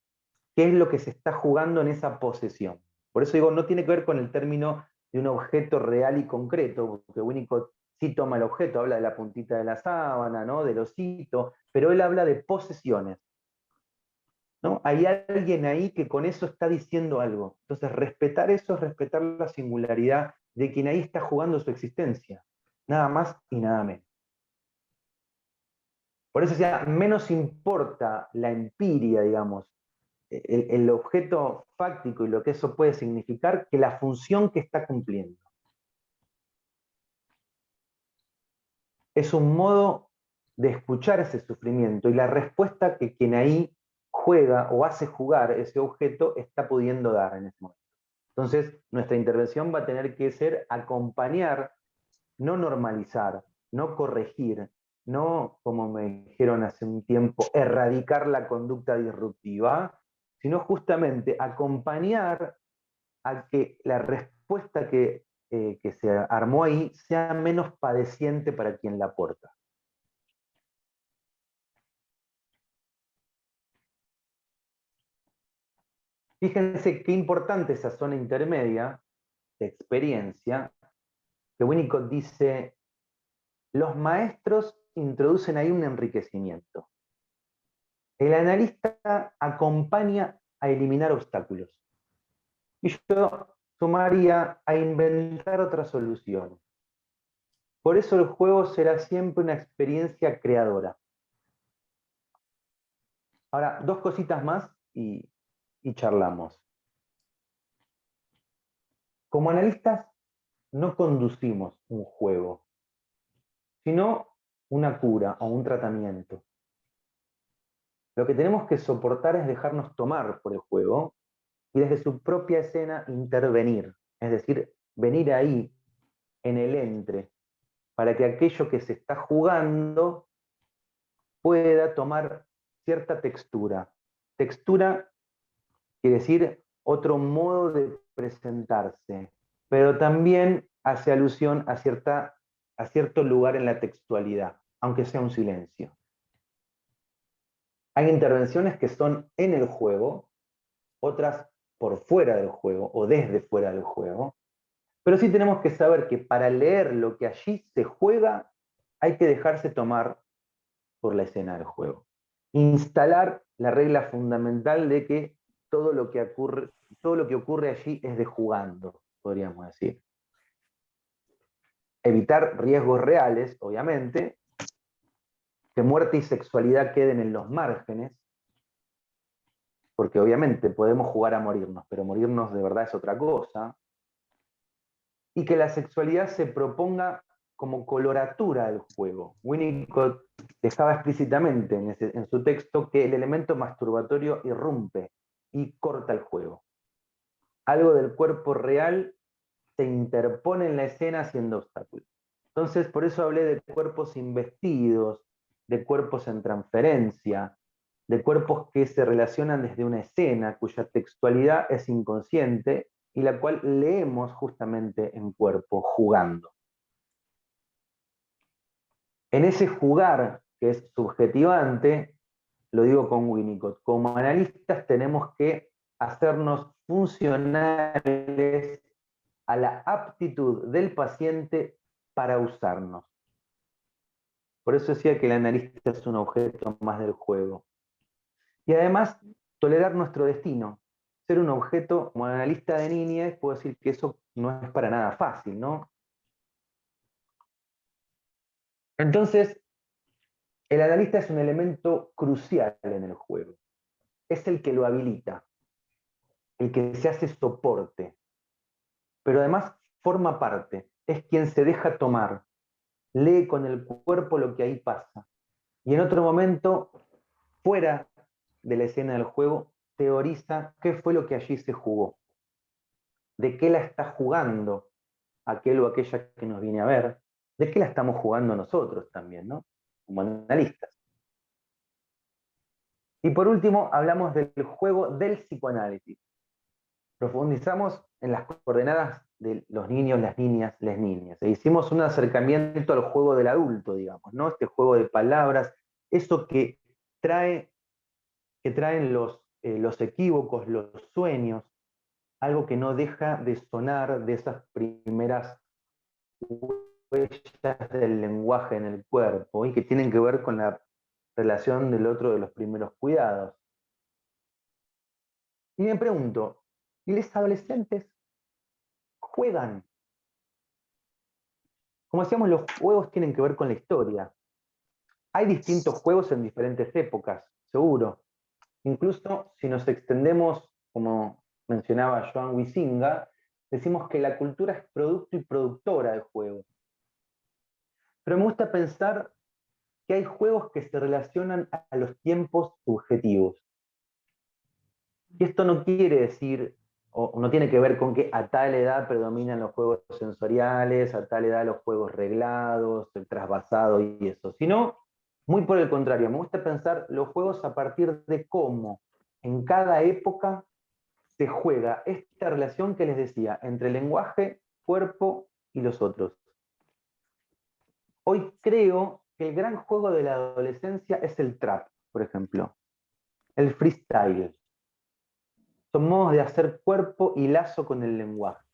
qué es lo que se está jugando en esa posesión. Por eso digo, no tiene que ver con el término de un objeto real y concreto, porque Winnicott sí toma el objeto, habla de la puntita de la sábana, ¿no?, del osito, pero él habla de posesiones, ¿no? Hay alguien ahí que con eso está diciendo algo. Entonces, respetar eso es respetar la singularidad de quien ahí está jugando su existencia. Nada más y nada menos. Por eso ya menos importa la empiria, digamos, el objeto fáctico y lo que eso puede significar que la función que está cumpliendo. Es un modo de escuchar ese sufrimiento y la respuesta que quien ahí juega o hace jugar ese objeto está pudiendo dar en ese momento. Entonces, nuestra intervención va a tener que ser acompañar, no normalizar, no corregir, no, como me dijeron hace un tiempo, erradicar la conducta disruptiva, sino justamente acompañar a que la respuesta que se armó ahí sea menos padeciente para quien la aporta. Fíjense qué importante esa zona intermedia de experiencia, que Winnicott dice, los maestros introducen ahí un enriquecimiento. El analista acompaña a eliminar obstáculos. Y yo sumaría a inventar otras soluciones. Por eso el juego será siempre una experiencia creadora. Ahora, dos cositas más y charlamos. Como analistas, no conducimos un juego, sino una cura o un tratamiento. Lo que tenemos que soportar es dejarnos tomar por el juego y desde su propia escena intervenir, es decir, venir ahí, en el entre, para que aquello que se está jugando pueda tomar cierta textura. Textura quiere decir otro modo de presentarse, pero también hace alusión a cierto lugar en la textualidad, aunque sea un silencio. Hay intervenciones que son en el juego, otras por fuera del juego o desde fuera del juego, pero sí tenemos que saber que para leer lo que allí se juega hay que dejarse tomar por la escena del juego. Instalar la regla fundamental de que todo lo que ocurre allí es de jugando, podríamos decir. Evitar riesgos reales, obviamente, que muerte y sexualidad queden en los márgenes, porque obviamente podemos jugar a morirnos, pero morirnos de verdad es otra cosa, y que la sexualidad se proponga como coloratura del juego. Winnicott dejaba explícitamente en su texto que el elemento masturbatorio irrumpe y corta el juego. Algo del cuerpo real se interpone en la escena haciendo obstáculos. Entonces, por eso hablé de cuerpos investidos, de cuerpos en transferencia, de cuerpos que se relacionan desde una escena cuya textualidad es inconsciente y la cual leemos justamente en cuerpo, jugando. En ese jugar, que es subjetivante, lo digo con Winnicott, como analistas tenemos que hacernos funcionales a la aptitud del paciente para usarnos. Por eso decía que el analista es un objeto más del juego. Y además, tolerar nuestro destino. Ser un objeto, como analista de niñez, puedo decir que eso no es para nada fácil, ¿no? Entonces, el analista es un elemento crucial en el juego. Es el que lo habilita, el que se hace soporte, pero además forma parte, es quien se deja tomar, lee con el cuerpo lo que ahí pasa. Y en otro momento, fuera de la escena del juego, teoriza qué fue lo que allí se jugó, de qué la está jugando aquel o aquella que nos viene a ver, de qué la estamos jugando nosotros también, ¿no? Como analistas. Y por último, hablamos del juego del psicoanálisis. Profundizamos en las coordenadas de los niños, las niñas, las niñas. E hicimos un acercamiento al juego del adulto, digamos, ¿no? Este juego de palabras, eso que traen los equívocos, los sueños, algo que no deja de sonar de esas primeras huellas del lenguaje en el cuerpo y que tienen que ver con la relación del otro de los primeros cuidados. Y me pregunto, ¿y los adolescentes juegan? Como decíamos, los juegos tienen que ver con la historia. Hay distintos juegos en diferentes épocas, seguro. Incluso si nos extendemos, como mencionaba Joan Huizinga, decimos que la cultura es producto y productora de juegos. Pero me gusta pensar que hay juegos que se relacionan a los tiempos subjetivos. Y esto no quiere decir, o no tiene que ver con que a tal edad predominan los juegos sensoriales, a tal edad los juegos reglados, el trasvasado y eso, sino muy por el contrario, me gusta pensar los juegos a partir de cómo en cada época se juega esta relación que les decía entre lenguaje, cuerpo y los otros. Hoy creo que el gran juego de la adolescencia es el trap, por ejemplo, el freestyle. Son modos de hacer cuerpo y lazo con el lenguaje.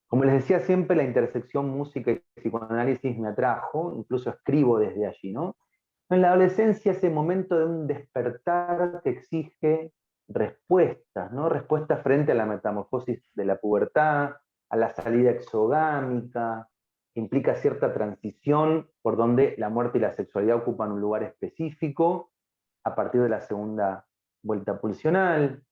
Como les decía siempre, la intersección música y psicoanálisis me atrajo, incluso escribo desde allí, ¿no? En la adolescencia ese momento de un despertar que exige respuestas, ¿no? Respuestas frente a la metamorfosis de la pubertad, a la salida exogámica, que implica cierta transición por donde la muerte y la sexualidad ocupan un lugar específico a partir de la segunda vuelta pulsional,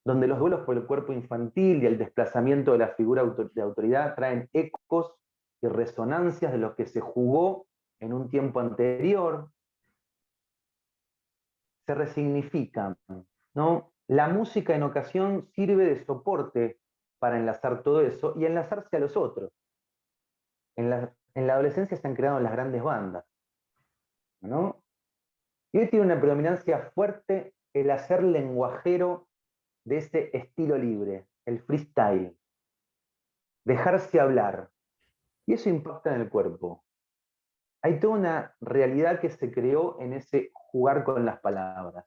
donde los duelos por el cuerpo infantil y el desplazamiento de la figura de autoridad traen ecos y resonancias de lo que se jugó en un tiempo anterior, se resignifican, ¿no? La música en ocasión sirve de soporte para enlazar todo eso y enlazarse a los otros. En la adolescencia se han creado las grandes bandas, ¿no? Y hoy tiene una predominancia fuerte el hacer lenguajero de ese estilo libre, el freestyle, dejarse hablar. Y eso impacta en el cuerpo. Hay toda una realidad que se creó en ese jugar con las palabras.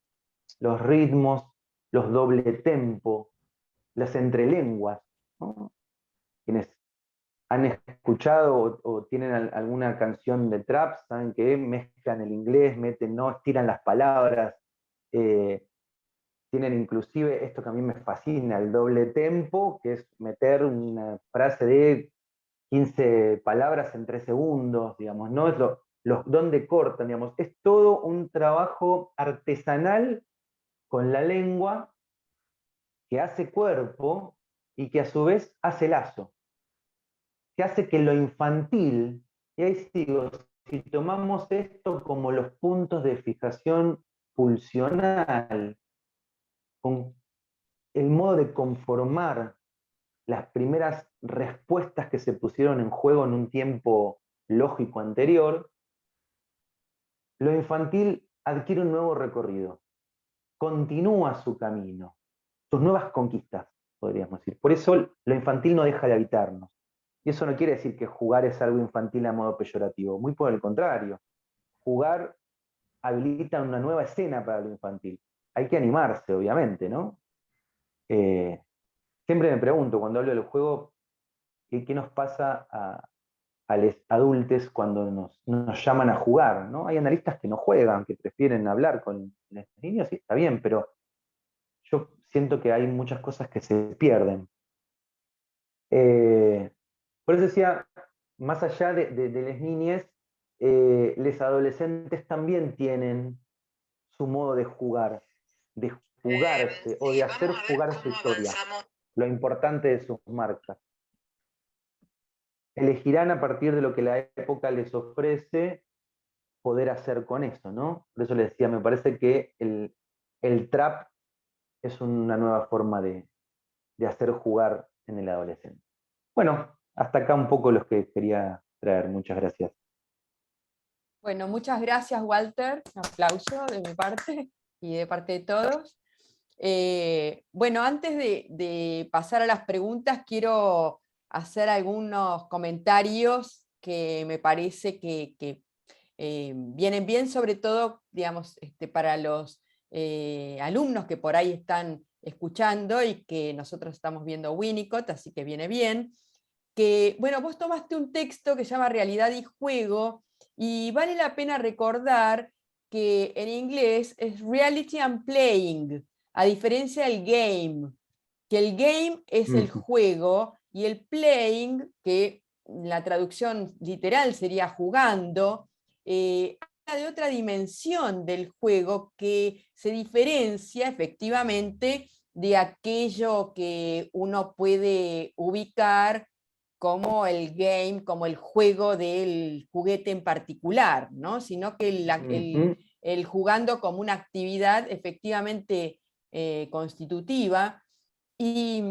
Los ritmos, los doble tempo, las entrelenguas, ¿no? Quienes han escuchado o tienen alguna canción de trap, saben que mezclan el inglés, meten, no estiran las palabras, tienen inclusive esto que a mí me fascina, el doble tempo, que es meter una frase de 15 palabras en 3 segundos, digamos, no es donde cortan, digamos, es todo un trabajo artesanal con la lengua que hace cuerpo y que a su vez hace lazo, que hace que lo infantil, y ahí sigo, si tomamos esto como los puntos de fijación pulsional, con el modo de conformar las primeras respuestas que se pusieron en juego en un tiempo lógico anterior, lo infantil adquiere un nuevo recorrido, continúa su camino, sus nuevas conquistas, podríamos decir. Por eso lo infantil no deja de habitarnos. Y eso no quiere decir que jugar es algo infantil a modo peyorativo, muy por el contrario. Jugar habilita una nueva escena para lo infantil. Hay que animarse, obviamente, ¿no? Siempre me pregunto, cuando hablo del juego, ¿qué nos pasa a los adultos cuando nos llaman a jugar, ¿no? Hay analistas que no juegan, que prefieren hablar con los niños, y está bien, pero yo siento que hay muchas cosas que se pierden. Por eso decía, más allá de las niñas, los adolescentes también tienen su modo de jugarse o Sí, de hacer vamos a ver jugar su cómo historia, avanzamos. lo importante de sus marcas. Elegirán a partir de lo que la época les ofrece poder hacer con eso, ¿no? Por eso les decía, me parece que el trap es una nueva forma de hacer jugar en el adolescente. Bueno, hasta acá un poco los que quería traer. Muchas gracias. Bueno, muchas gracias, Walter. Un aplauso de mi parte y de parte de todos. Bueno, antes de pasar a las preguntas, quiero hacer algunos comentarios que me parece que vienen bien, sobre todo, digamos, para los alumnos que por ahí están escuchando y que nosotros estamos viendo Winnicott, así que viene bien. Que, bueno, vos tomaste un texto que se llama Realidad y Juego, y vale la pena recordar que en inglés es Reality and Playing, a diferencia del game, que el game es el juego y el playing, que la traducción literal sería jugando, habla de otra dimensión del juego que se diferencia efectivamente de aquello que uno puede ubicar como el game, como el juego del juguete en particular, ¿no? Sino que el jugando como una actividad efectivamente constitutiva. Y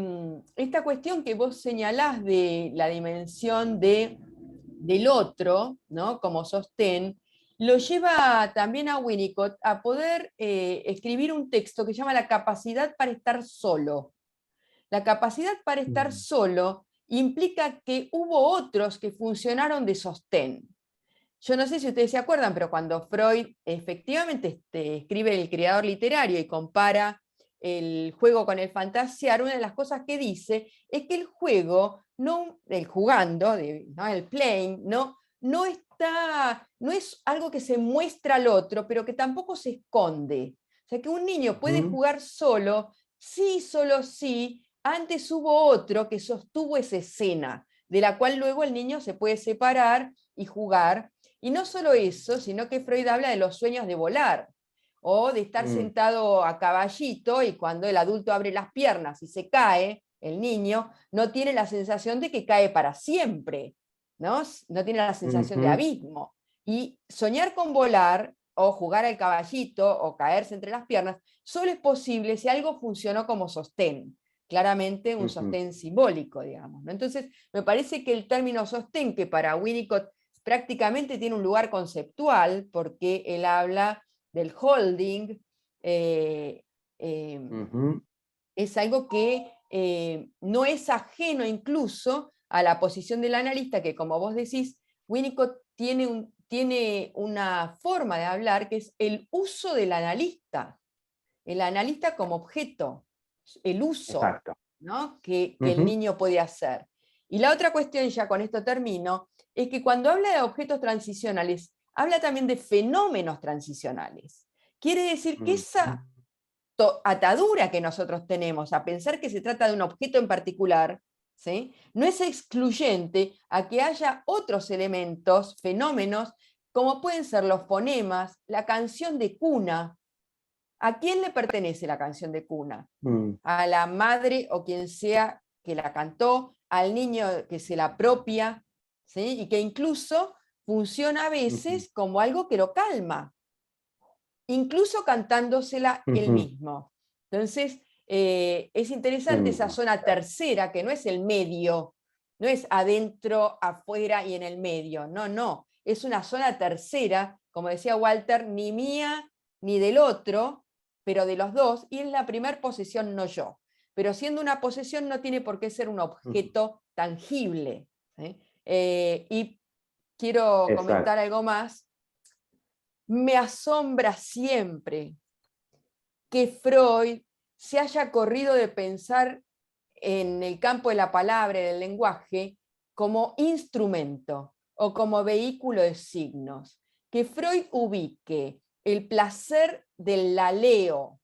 esta cuestión que vos señalás de la dimensión del otro, ¿no? Como sostén, lo lleva también a Winnicott a poder escribir un texto que se llama La capacidad para estar solo. La capacidad para estar solo implica que hubo otros que funcionaron de sostén. Yo no sé si ustedes se acuerdan, pero cuando Freud efectivamente escribe El creador literario y compara el juego con el fantasear, una de las cosas que dice es que el juego, no, el jugando, ¿no? El playing, no es algo que se muestra al otro, pero que tampoco se esconde. O sea, que un niño puede jugar solo Sí, solo sí, antes hubo otro que sostuvo esa escena, de la cual luego el niño se puede separar y jugar. Y no solo eso, sino que Freud habla de los sueños de volar, o de estar Mm, sentado a caballito y cuando el adulto abre las piernas y se cae, el niño no tiene la sensación de que cae para siempre, ¿no? No tiene la sensación de ujú, abismo. Y soñar con volar o jugar al caballito o caerse entre las piernas solo es posible si algo funcionó como sostén, claramente un ujú, sostén simbólico, digamos, ¿no? Entonces, me parece que el término sostén, que para Winnicott prácticamente tiene un lugar conceptual, porque él habla del holding, eh, eh, ujú, es algo que no es ajeno incluso a la posición del analista, que como vos decís, Winnicott tiene una forma de hablar que es el uso del analista, el analista como objeto, el uso, exacto. ¿no? que el Ujú, niño puede hacer. Y la otra cuestión, ya con esto termino, es que cuando habla de objetos transicionales, habla también de fenómenos transicionales. Quiere decir que ujú, esa atadura que nosotros tenemos a pensar que se trata de un objeto en particular, ¿sí? No es excluyente a que haya otros elementos, fenómenos, como pueden ser los fonemas, la canción de cuna. ¿A quién le pertenece la canción de cuna? mm, A la madre o quien sea que la cantó, al niño que se la apropia, ¿sí? Y que incluso funciona a ujú, veces como algo que lo calma, incluso cantándosela él ujú, mismo. Entonces, es interesante esa mm, zona tercera, que no es el medio, no es adentro, afuera y en el medio, no, no, es una zona tercera, como decía Walter, ni mía ni del otro, pero de los dos, y es la primer posesión, no yo. Pero siendo una posesión no tiene por qué ser un ujú. objeto tangible. ¿Sí? Y quiero comentar Exacto. algo más. Me asombra siempre que Freud se haya corrido de pensar en el campo de la palabra y del lenguaje como instrumento o como vehículo de signos. Que Freud ubique el placer del laleo,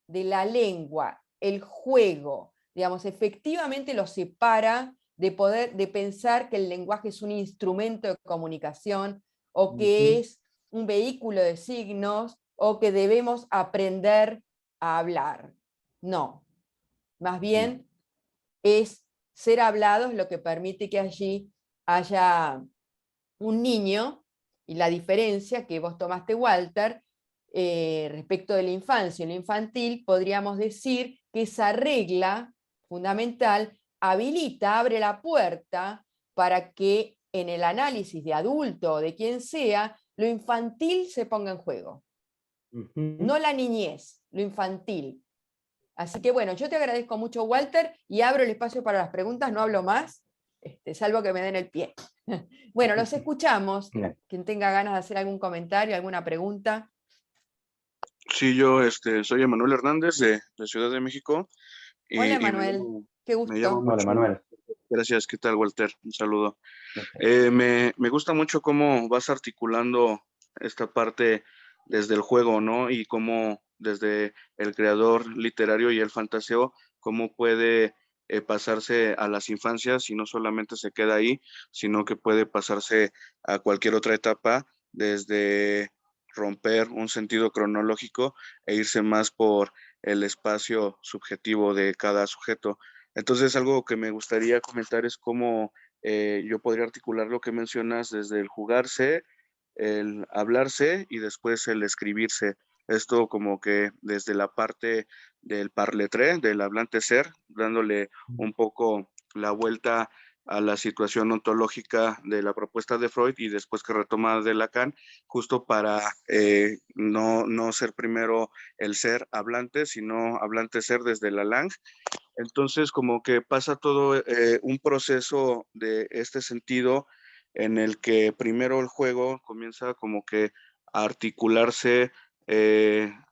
de la lengua, el juego, digamos, efectivamente lo separa de pensar que el lenguaje es un instrumento de comunicación o que Ujú, es un vehículo de signos o que debemos aprender a hablar. No, más ujú, bien es ser hablados lo que permite que allí haya un niño, y la diferencia que vos tomaste, Walter, respecto de la infancia y lo infantil, podríamos decir que esa regla fundamental habilita, abre la puerta para que en el análisis de adulto o de quien sea, lo infantil se ponga en juego. ujú. No la niñez, lo infantil. Así que bueno, yo te agradezco mucho, Walter, y abro el espacio para las preguntas, no hablo más, salvo que me den el pie. Bueno, los escuchamos. Bien. Quien tenga ganas de hacer algún comentario, alguna pregunta. Sí, yo soy Emanuel Hernández de Ciudad de México Hola, y Manuel, qué me llama gusto. Hola, mucho. Manuel. Gracias, ¿qué tal, Walter? Un saludo. Ok. Me gusta mucho cómo vas articulando esta parte desde el juego, ¿no? Y cómo desde el creador literario y el fantaseo, cómo puede pasarse a las infancias y no solamente se queda ahí, sino que puede pasarse a cualquier otra etapa, desde romper un sentido cronológico e irse más por el espacio subjetivo de cada sujeto. Entonces, algo que me gustaría comentar es cómo yo podría articular lo que mencionas desde el jugarse, el hablarse y después el escribirse. Esto como que desde la parte del parletré, del hablante ser, dándole un poco la vuelta a la situación ontológica de la propuesta de Freud y después que retoma de Lacan, justo para no ser primero el ser hablante, sino hablante ser desde la Lang. Entonces, como que pasa todo un proceso de este sentido en el que primero el juego comienza como que a articularse,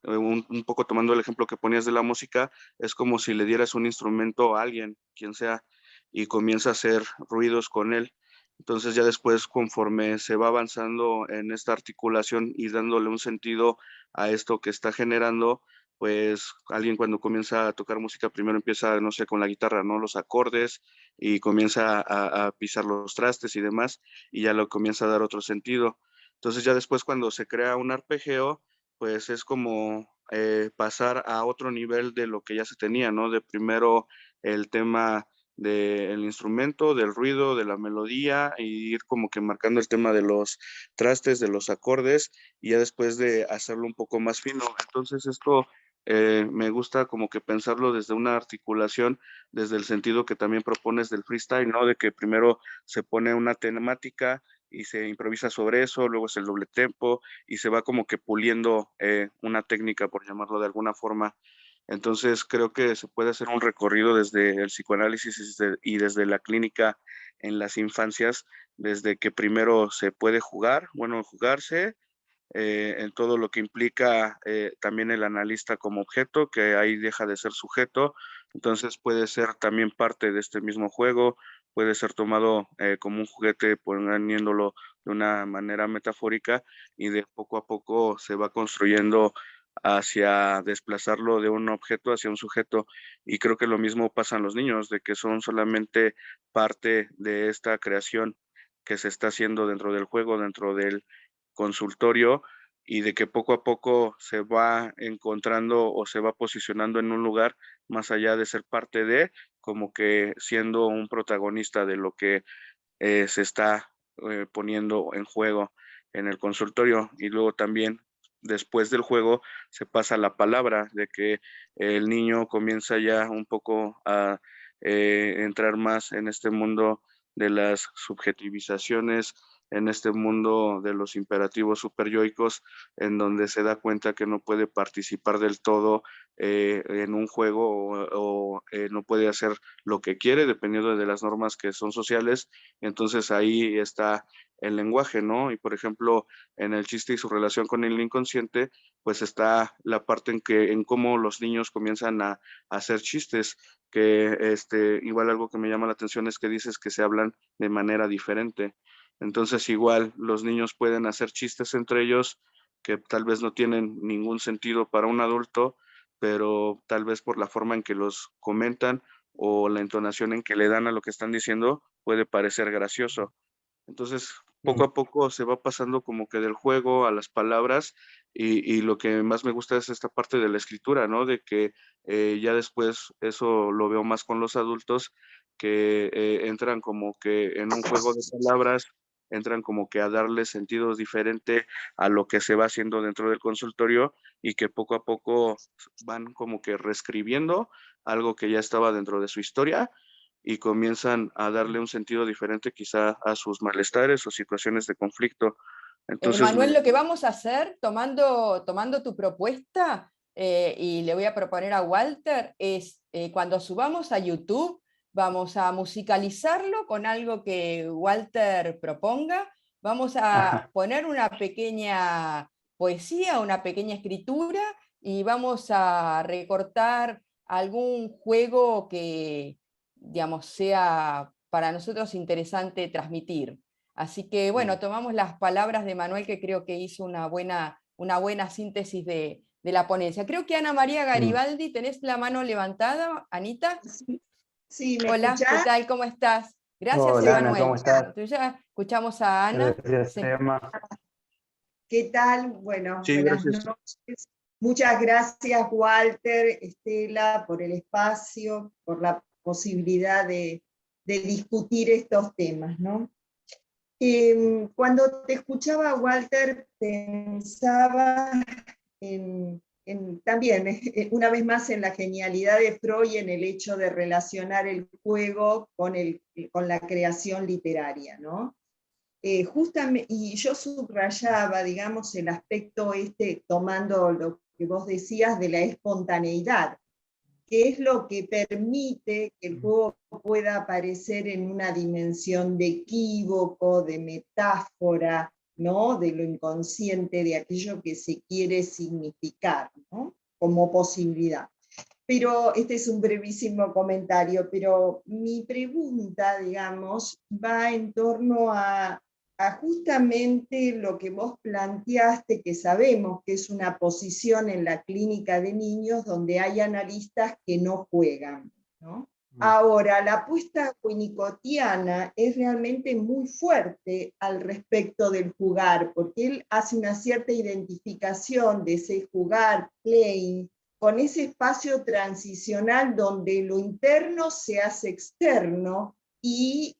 un poco tomando el ejemplo que ponías de la música, es como si le dieras un instrumento a alguien, quien sea, y comienza a hacer ruidos con él. Entonces ya después, conforme se va avanzando en esta articulación y dándole un sentido a esto que está generando, pues alguien cuando comienza a tocar música primero empieza, no sé, con la guitarra, ¿no? Los acordes y comienza a pisar los trastes y demás, y ya lo comienza a dar otro sentido. Entonces ya después cuando se crea un arpegio, pues es como pasar a otro nivel de lo que ya se tenía, ¿no? De primero el tema del instrumento, del ruido, de la melodía, y ir como que marcando el tema de los trastes, de los acordes, y ya después de hacerlo un poco más fino. Entonces esto me gusta como que pensarlo desde una articulación, desde el sentido que también propones del freestyle, ¿no? De que primero se pone una temática y se improvisa sobre eso, luego es el doble tempo y se va como que puliendo una técnica, por llamarlo de alguna forma. Entonces creo que se puede hacer un recorrido desde el psicoanálisis y desde la clínica en las infancias, desde que primero se puede jugar, bueno, jugarse, en todo lo que implica también el analista como objeto, que ahí deja de ser sujeto, entonces puede ser también parte de este mismo juego, puede ser tomado como un juguete, poniéndolo de una manera metafórica, y de poco a poco se va construyendo hacia desplazarlo de un objeto hacia un sujeto. Y creo que lo mismo pasa en los niños, de que son solamente parte de esta creación que se está haciendo dentro del juego, dentro del consultorio, y de que poco a poco se va encontrando o se va posicionando en un lugar más allá de ser parte de, como que siendo un protagonista de lo que se está poniendo en juego en el consultorio. Y luego también después del juego se pasa la palabra de que el niño comienza ya un poco a entrar más en este mundo de las subjetivizaciones, en este mundo de los imperativos superyoicos, en donde se da cuenta que no puede participar del todo en un juego o no puede hacer lo que quiere dependiendo de las normas que son sociales. Entonces ahí está el lenguaje, ¿no? Y por ejemplo, en el chiste y su relación con el inconsciente, pues está la parte en cómo los niños comienzan a hacer chistes, que igual algo que me llama la atención es que dices que se hablan de manera diferente. Entonces igual los niños pueden hacer chistes entre ellos que tal vez no tienen ningún sentido para un adulto, pero tal vez por la forma en que los comentan o la entonación en que le dan a lo que están diciendo puede parecer gracioso. Entonces, poco a poco se va pasando como que del juego a las palabras, y lo que más me gusta es esta parte de la escritura, ¿no? De que ya después eso lo veo más con los adultos que entran como que en un juego de palabras, entran como que a darle sentidos diferente a lo que se va haciendo dentro del consultorio, y que poco a poco van como que reescribiendo algo que ya estaba dentro de su historia y comienzan a darle un sentido diferente quizá a sus malestares o situaciones de conflicto. Entonces, Manuel, lo que vamos a hacer, tomando tu propuesta, y le voy a proponer a Walter, es cuando subamos a YouTube, vamos a musicalizarlo con algo que Walter proponga, vamos a poner una pequeña poesía, una pequeña escritura, y vamos a recortar algún juego que, digamos, sea para nosotros interesante transmitir. Así que bueno, tomamos las palabras de Manuel, que creo que hizo una buena síntesis de la ponencia. Creo que Ana María Garibaldi, ¿tenés la mano levantada, Anita? Sí, sí, ¿me Hola, ¿qué escuchás? tal? ¿Cómo estás? Gracias, Hola Ana, ¿cómo Emanuel. estás? Entonces ya escuchamos a Ana. Gracias, Sí. Emma. ¿Qué tal? Bueno, sí, buenas gracias. noches. Muchas gracias, Walter, Estela, por el espacio, por la posibilidad de discutir estos temas, ¿no? Cuando te escuchaba, Walter, pensaba también, una vez más, en la genialidad de Freud, en el hecho de relacionar el juego con la creación literaria, ¿no? Justamente, y yo subrayaba, digamos, el aspecto tomando lo que vos decías de la espontaneidad, que es lo que permite que el juego pueda aparecer en una dimensión de equívoco, de metáfora, ¿no? De lo inconsciente, de aquello que se quiere significar, ¿no? Como posibilidad. Pero este es un brevísimo comentario, pero mi pregunta, digamos, va en torno a a justamente lo que vos planteaste, que sabemos que es una posición en la clínica de niños donde hay analistas que no juegan, ¿no? Ahora, la apuesta winnicottiana es realmente muy fuerte al respecto del jugar, porque él hace una cierta identificación de ese jugar, playing, con ese espacio transicional donde lo interno se hace externo y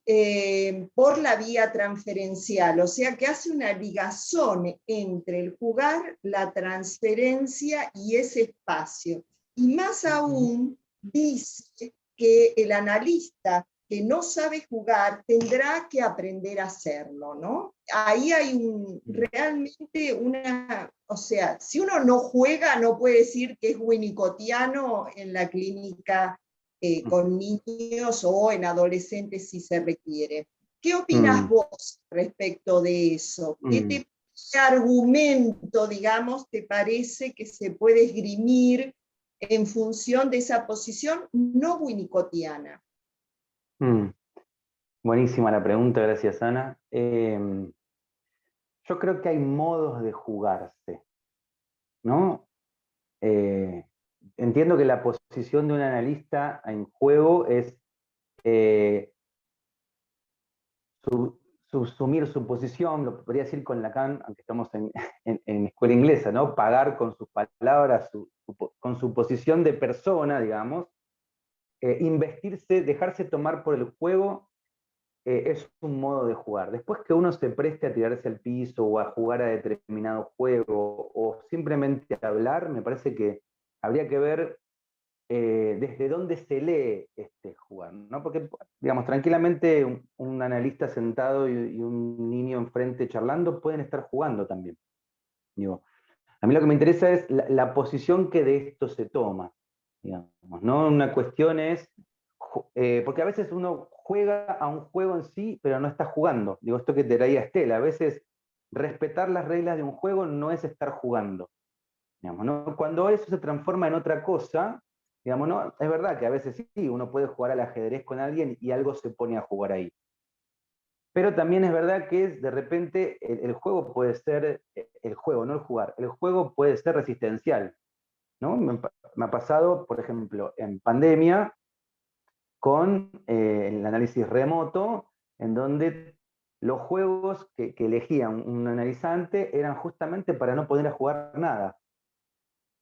por la vía transferencial, o sea que hace una ligazón entre el jugar, la transferencia y ese espacio. Y más aún dice que el analista que no sabe jugar tendrá que aprender a hacerlo, ¿no? Ahí hay realmente una, o sea, si uno no juega, no puede decir que es winnicottiano en la clínica con niños o en adolescentes si se requiere. ¿Qué opinas vos respecto de eso? ¿Qué argumento, digamos, te parece que se puede esgrimir en función de esa posición no winnicottiana? Buenísima la pregunta, gracias Ana. Yo creo que hay modos de jugarse, ¿no? Entiendo que la posición de un analista en juego es subsumir su posición, lo podría decir con Lacan, aunque estamos en escuela inglesa, ¿no? Pagar con sus palabras, con su posición de persona, digamos, investirse, dejarse tomar por el juego, es un modo de jugar. Después que uno se preste a tirarse al piso o a jugar a determinado juego o simplemente a hablar, me parece que habría que ver desde dónde se lee este jugar, ¿no? Porque, digamos, tranquilamente un analista sentado y un niño enfrente charlando pueden estar jugando también. Digo, a mí lo que me interesa es la posición que de esto se toma, digamos, ¿no? Una cuestión es, porque a veces uno juega a un juego en sí, pero no está jugando. Digo, esto que te traía Estela, a veces respetar las reglas de un juego no es estar jugando. Digamos, ¿no? Cuando eso se transforma en otra cosa, digamos, ¿no? Es verdad que a veces sí, uno puede jugar al ajedrez con alguien y algo se pone a jugar ahí. Pero también es verdad que de repente el juego puede ser, el juego, no el jugar, el juego puede ser resistencial, ¿no? Me ha pasado, por ejemplo, en pandemia, con el análisis remoto, en donde los juegos que elegía un analizante eran justamente para no poder jugar nada,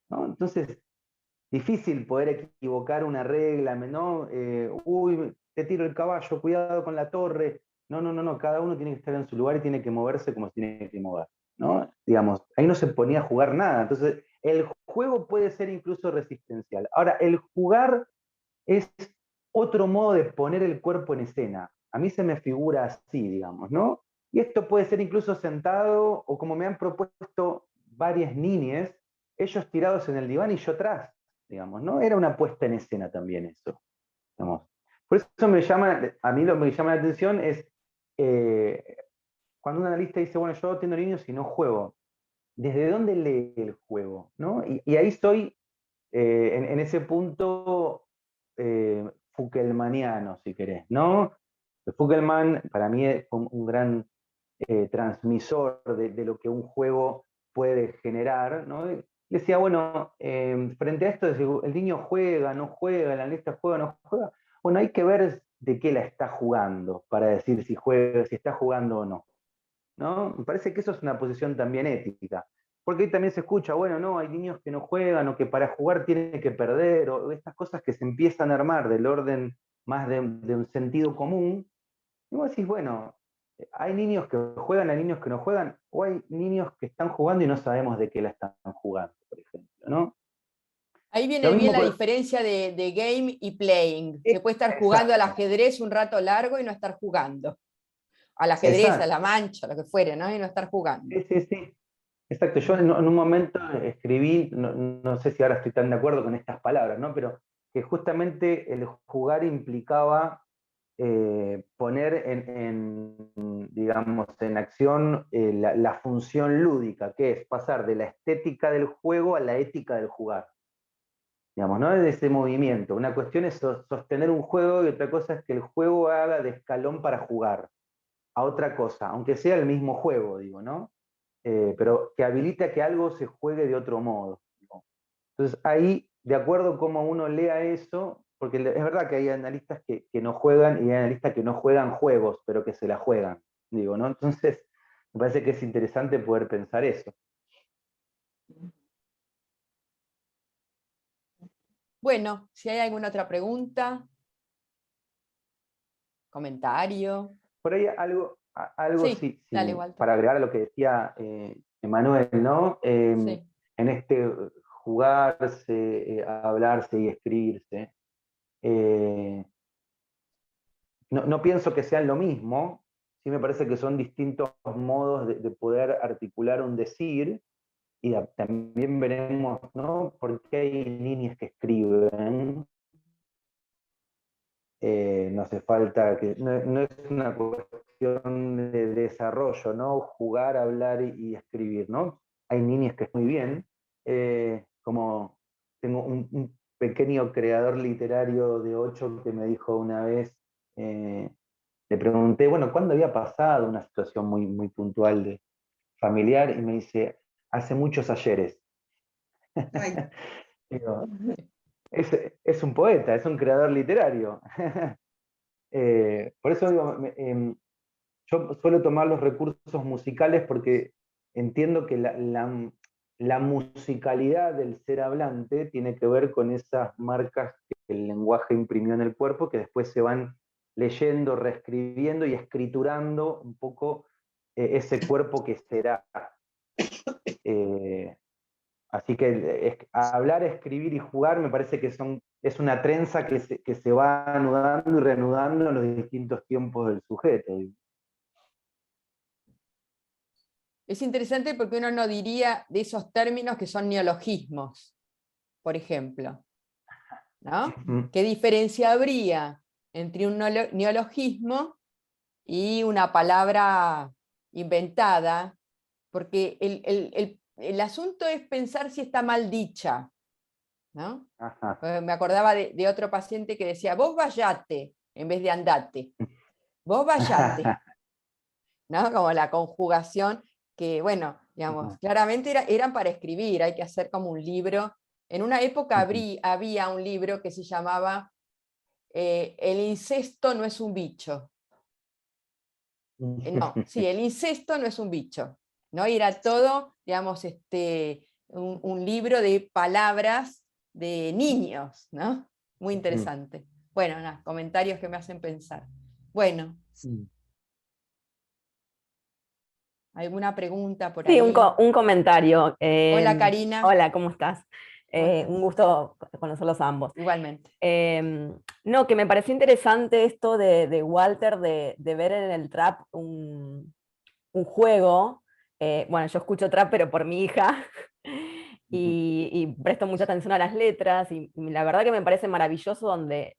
¿no? Entonces, difícil poder equivocar una regla, ¿no? Uy, te tiro el caballo, cuidado con la torre. No, no, no, no, cada uno tiene que estar en su lugar y tiene que moverse como se tiene que mover, ¿no? Digamos, ahí no se ponía a jugar nada. Entonces, el juego puede ser incluso resistencial. Ahora, el jugar es otro modo de poner el cuerpo en escena. A mí se me figura así, digamos, ¿no? Y esto puede ser incluso sentado, o como me han propuesto varias niñas, ellos tirados en el diván y yo atrás, digamos, ¿no? Era una puesta en escena también eso, digamos. Por eso me llama, a mí lo que me llama la atención es cuando un analista dice, bueno, yo atiendo niños y no juego, ¿desde dónde lee el juego? ¿No? Y ahí estoy en ese punto Foucaultmaniano, si querés, ¿no? Foucaultman para mí es un gran transmisor de lo que un juego puede generar, ¿no? Y decía, bueno, frente a esto, el niño juega, no juega, el analista juega, no juega. Bueno, hay que ver de qué la está jugando para decir si juega, si está jugando o no, ¿no? Me parece que eso es una posición también ética. Porque ahí también se escucha, bueno, no, hay niños que no juegan o que para jugar tienen que perder, o estas cosas que se empiezan a armar del orden más de un sentido común. Y vos decís, bueno, hay niños que juegan, hay niños que no juegan, o hay niños que están jugando y no sabemos de qué la están jugando, por ejemplo, ¿no? Ahí Lo viene bien mismo la con... diferencia de game y playing. Se puede estar jugando al ajedrez un rato largo y no estar jugando. Al ajedrez, a Exacto. la mancha, lo que fuere, ¿no? Y no estar jugando. Sí, sí, sí. Exacto. Yo en un momento escribí, no sé si ahora estoy tan de acuerdo con estas palabras, ¿no? Pero que justamente el jugar implicaba poner digamos, en acción la función lúdica, que es pasar de la estética del juego a la ética del jugar. Digamos, ¿no? De ese movimiento. Una cuestión es sostener un juego y otra cosa es que el juego haga de escalón para jugar. a otra cosa, aunque sea el mismo juego, digo, ¿no? Pero que habilite a que algo se juegue de otro modo, ¿no? Entonces ahí, de acuerdo a cómo uno lea eso, porque es verdad que hay analistas que no juegan y hay analistas que no juegan juegos, pero que se la juegan, digo, ¿no? Entonces, me parece que es interesante poder pensar eso. Bueno, si hay alguna otra pregunta, comentario. Por ahí algo Sí, sí, dale, Walter. para agregar a lo que decía Emanuel, ¿no? Sí. En este jugarse, hablarse y escribirse, no pienso que sean lo mismo, sí me parece que son distintos modos de poder articular un decir, y también veremos, ¿no? Por qué hay niñas que escriben. No hace falta que, no es una cuestión de desarrollo, ¿no? Jugar, hablar y escribir, ¿no? Hay niñas que es muy bien, como tengo un pequeño creador literario de 8 que me dijo una vez, le pregunté, bueno, ¿cuándo había pasado una situación muy puntual de familiar? Y me dice, hace muchos ayeres. Ay, Digo, es un poeta, es un creador literario. Por eso digo, yo suelo tomar los recursos musicales porque entiendo que la musicalidad del ser hablante tiene que ver con esas marcas que el lenguaje imprimió en el cuerpo, que después se van leyendo, reescribiendo y escriturando un poco ese cuerpo que será. Eh, Así que hablar, escribir y jugar me parece que es una trenza que se va anudando y reanudando en los distintos tiempos del sujeto. Es interesante porque uno no diría de esos términos que son neologismos, por ejemplo, ¿no? ¿Qué diferencia habría entre un neologismo y una palabra inventada? Porque el asunto es pensar si está mal dicha, ¿no? Ajá. Me acordaba de otro paciente que decía, vos vayate, en vez de andate, vos vayate, ¿no? Como la conjugación que, bueno, digamos, claramente eran para escribir, hay que hacer como un libro. En una época había un libro que se llamaba El incesto no es un bicho. No, sí, el incesto no es un bicho, ¿no? Y era todo, digamos, un libro de palabras de niños, ¿no? Muy interesante. Bueno, nada, comentarios que me hacen pensar. Bueno, ¿alguna pregunta por Sí, ahí? un comentario. Hola, Karina. Hola, ¿cómo estás? ¿Cómo estás? Un gusto conocerlos a ambos. Igualmente. No, que me pareció interesante esto de Walter de ver en el trap un juego. Bueno, yo escucho trap, pero por mi hija, y presto mucha atención a las letras, y la verdad que me parece maravilloso donde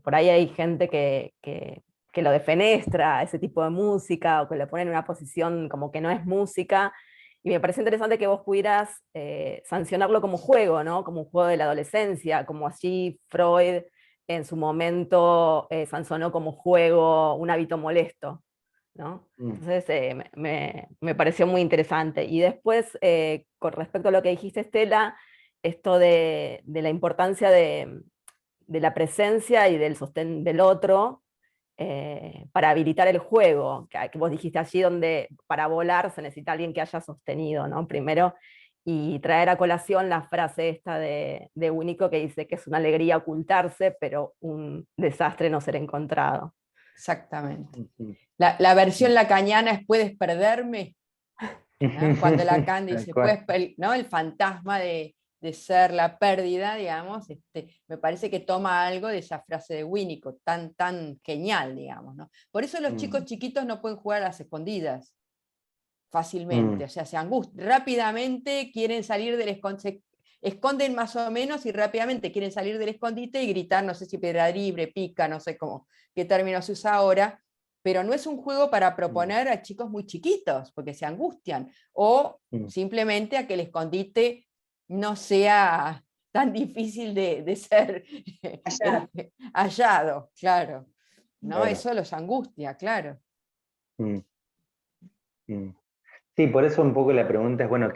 por ahí hay gente que lo defenestra, ese tipo de música, o que lo pone en una posición como que no es música, y me parece interesante que vos pudieras sancionarlo como juego, ¿no? Como un juego de la adolescencia, como así Freud en su momento sancionó como juego un hábito molesto, ¿no? Entonces me pareció muy interesante. Y después, con respecto a lo que dijiste, Estela, esto de la importancia de la presencia y del sostén del otro para habilitar el juego, que vos dijiste allí donde para volar se necesita alguien que haya sostenido, ¿no? Primero, y traer a colación la frase esta de Winnicott que dice que es una alegría ocultarse, pero un desastre no ser encontrado. Exactamente. La versión lacaniana es ¿puedes perderme? ¿No? Cuando Lacan dice, ¿no? El fantasma de ser la pérdida, digamos, me parece que toma algo de esa frase de Winnicott, tan genial, digamos, ¿no? Por eso los chicos chiquitos no pueden jugar a las escondidas fácilmente, o sea, se angustian, rápidamente quieren salir del escondite, esconden más o menos y rápidamente quieren salir del escondite y gritar, no sé si piedra libre, pica, no sé cómo, qué término se usa ahora, pero no es un juego para proponer a chicos muy chiquitos, porque se angustian, o simplemente a que el escondite no sea tan difícil de ser hallado, claro. ¿No? Claro. Eso los angustia, claro. Mm, mm. Sí, por eso un poco la pregunta es, bueno,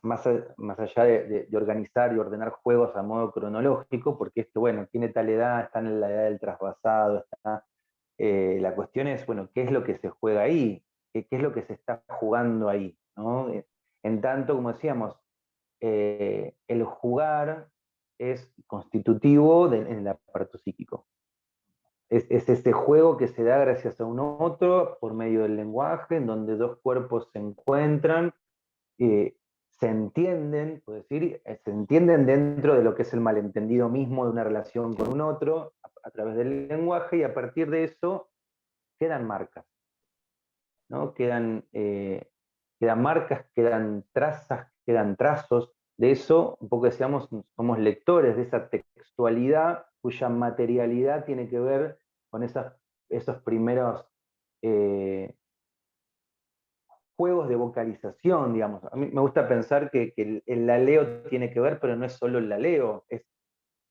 más allá de organizar y ordenar juegos a modo cronológico, porque esto, bueno, tiene tal edad, está en la edad del trasvasado, la cuestión es, bueno, ¿qué es lo que se juega ahí? ¿Qué es lo que se está jugando ahí? ¿No? En tanto, como decíamos, el jugar es constitutivo en el aparato psíquico. Es ese juego que se da gracias a un otro por medio del lenguaje, en donde dos cuerpos se encuentran, se entienden, puedo decir, se entienden dentro de lo que es el malentendido mismo de una relación con un otro, a través del lenguaje, y a partir de eso quedan marcas, ¿no? Quedan marcas, quedan trazas, quedan trazos. De eso, un poco decíamos, somos lectores de esa textualidad cuya materialidad tiene que ver con esos primeros juegos de vocalización, digamos. A mí me gusta pensar que el laleo tiene que ver, pero no es solo el laleo.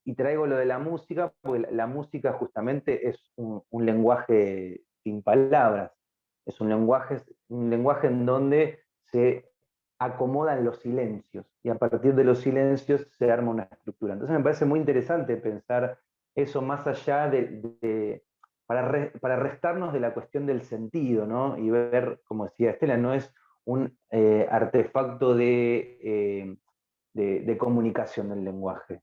Y traigo lo de la música, porque la música justamente es un lenguaje sin palabras. Es un lenguaje en donde se acomodan los silencios, y a partir de los silencios se arma una estructura. Entonces me parece muy interesante pensar eso más allá para restarnos de la cuestión del sentido, ¿no? Y ver, como decía Estela, no es un artefacto de comunicación del lenguaje.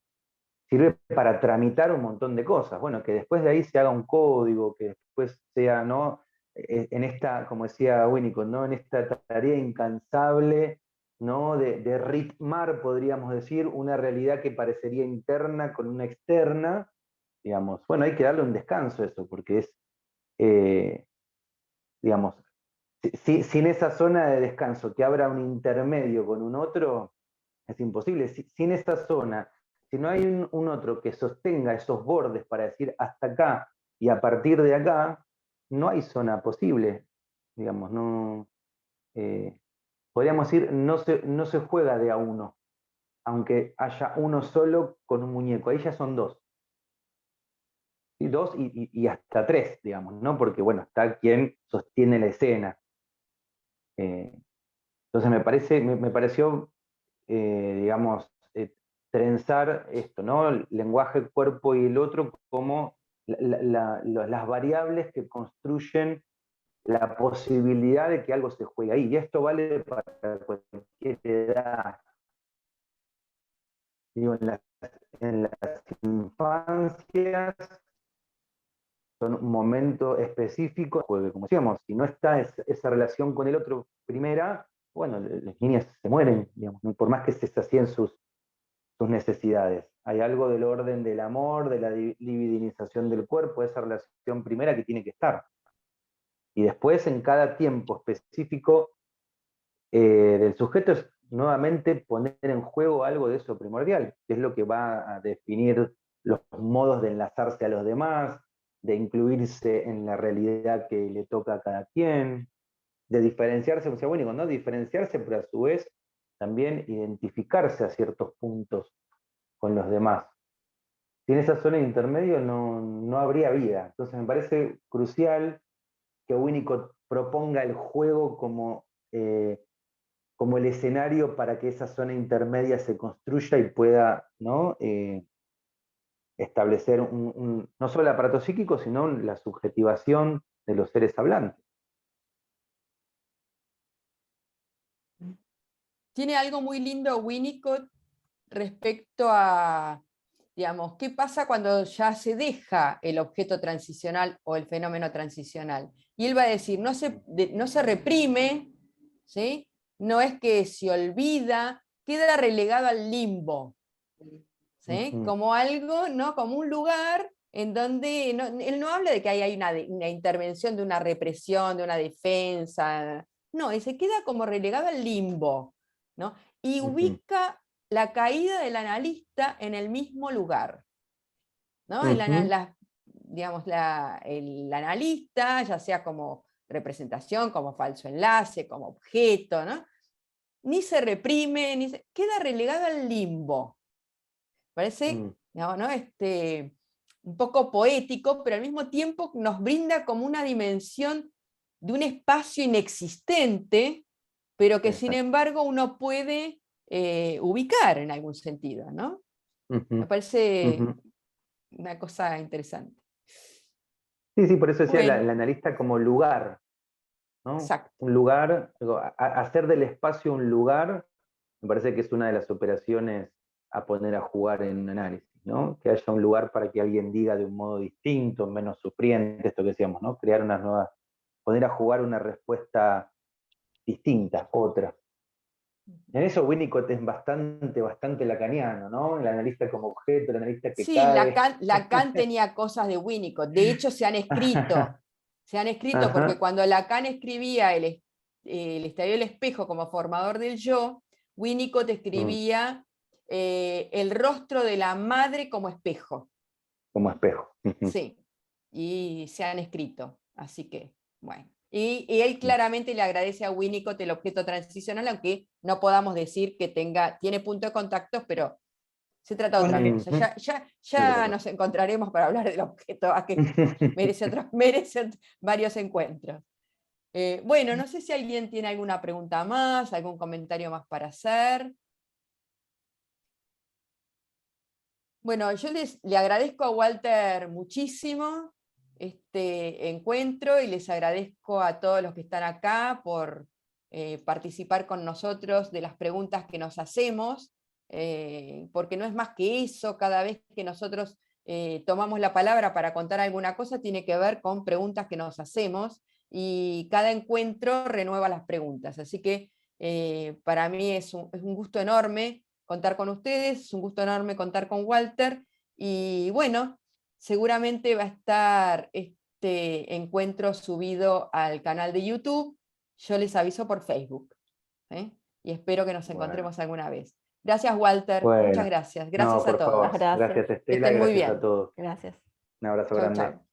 Sirve para tramitar un montón de cosas. Bueno, que después de ahí se haga un código, que después sea, ¿no? En esta, como decía Winnicott, ¿no? En esta tarea incansable, ¿no? De ritmar, podríamos decir, una realidad que parecería interna con una externa, digamos. Bueno, hay que darle un descanso a eso, porque es, eh, digamos, sin esa zona de descanso, que abra un intermedio con un otro, es imposible. Sin esa zona, si no hay un otro que sostenga esos bordes para decir hasta acá y a partir de acá, no hay zona posible. Digamos, no. Podríamos decir, no se juega de a uno, aunque haya uno solo con un muñeco. Ahí ya son dos. ¿Sí? Dos y hasta tres, digamos, ¿no? Porque, bueno, está quien sostiene la escena. Entonces me pareció, digamos, trenzar esto, ¿no? El lenguaje, el cuerpo y el otro como las variables que construyen la posibilidad de que algo se juegue ahí. Y esto vale para cualquier edad. Digo, en las infancias son un momento específico, porque como decíamos, si no está esa relación con el otro primera, bueno, las niñas se mueren, digamos, por más que se sacien sus necesidades. Hay algo del orden del amor, de la libidinización del cuerpo, esa relación primera que tiene que estar. Y después, en cada tiempo específico del sujeto, es nuevamente poner en juego algo de eso primordial, que es lo que va a definir los modos de enlazarse a los demás, de incluirse en la realidad que le toca a cada quien, de diferenciarse, o sea, bueno, no diferenciarse, pero a su vez también identificarse a ciertos puntos con los demás. Sin esa zona de intermedio no habría vida. Entonces me parece crucial que Winnicott proponga el juego como el escenario para que esa zona intermedia se construya y pueda, ¿no? Establecer no solo el aparato psíquico, sino la subjetivación de los seres hablantes. Tiene algo muy lindo Winnicott respecto a, digamos, qué pasa cuando ya se deja el objeto transicional o el fenómeno transicional. Y él va a decir, no se reprime, ¿sí? No es que se olvida, queda relegado al limbo, ¿sí? Como algo, ¿no? Como un lugar en donde él no habla de que hay una intervención de una represión, de una defensa, no, y se queda como relegado al limbo, ¿no? Y ubica la caída del analista en el mismo lugar, ¿no? Digamos, el analista, ya sea como representación, como falso enlace, como objeto, ¿no? Ni se reprime, queda relegado al limbo. Parece, ¿no? Un poco poético, pero al mismo tiempo nos brinda como una dimensión de un espacio inexistente, pero que sin Exacto. embargo uno puede ubicar en algún sentido, ¿no? Me Ujú, parece ujú. una cosa interesante. Sí, sí, por eso decía Bueno, el analista como lugar, ¿no? exacto. Un lugar, digo, hacer del espacio un lugar, me parece que es una de las operaciones a poner a jugar en un análisis, ¿no? Que haya un lugar para que alguien diga de un modo distinto, menos sufriente, esto que decíamos, ¿no? Crear unas nuevas, poner a jugar una respuesta distinta, otra. En eso Winnicott es bastante lacaniano, ¿no? El analista como objeto, el analista que Sí, cae. Lacan tenía cosas de Winnicott. De hecho, se han escrito porque Ajá. cuando Lacan escribía el estadio del espejo como formador del yo, Winnicott Mm, escribía el rostro de la madre como espejo. como espejo. Ujú. Sí, y se han escrito. Así que, bueno. Y él claramente le agradece a Winnicott el objeto transicional, aunque no podamos decir que tiene punto de contacto, pero se trata de otra cosa. Ujú. Es otra Ya cosa. nos encontraremos para hablar del objeto, a que merece varios encuentros. Bueno, no sé si alguien tiene alguna pregunta más, algún comentario más para hacer. Bueno, yo le agradezco a Walter muchísimo este encuentro y les agradezco a todos los que están acá por participar con nosotros de las preguntas que nos hacemos, porque no es más que eso, cada vez que nosotros tomamos la palabra para contar alguna cosa, tiene que ver con preguntas que nos hacemos y cada encuentro renueva las preguntas. Así que para mí es un gusto enorme contar con ustedes, es un gusto enorme contar con Walter y bueno, seguramente va a estar este encuentro subido al canal de YouTube, yo les aviso por Facebook, ¿eh? Y espero que nos Bueno, encontremos alguna vez. Gracias Walter, muchas bueno. gracias, No, gracias a por Muchas favor. todos, gracias. Gracias que Estela, estén muy gracias a bien. todos. Gracias. Un abrazo Chau, grande. chau.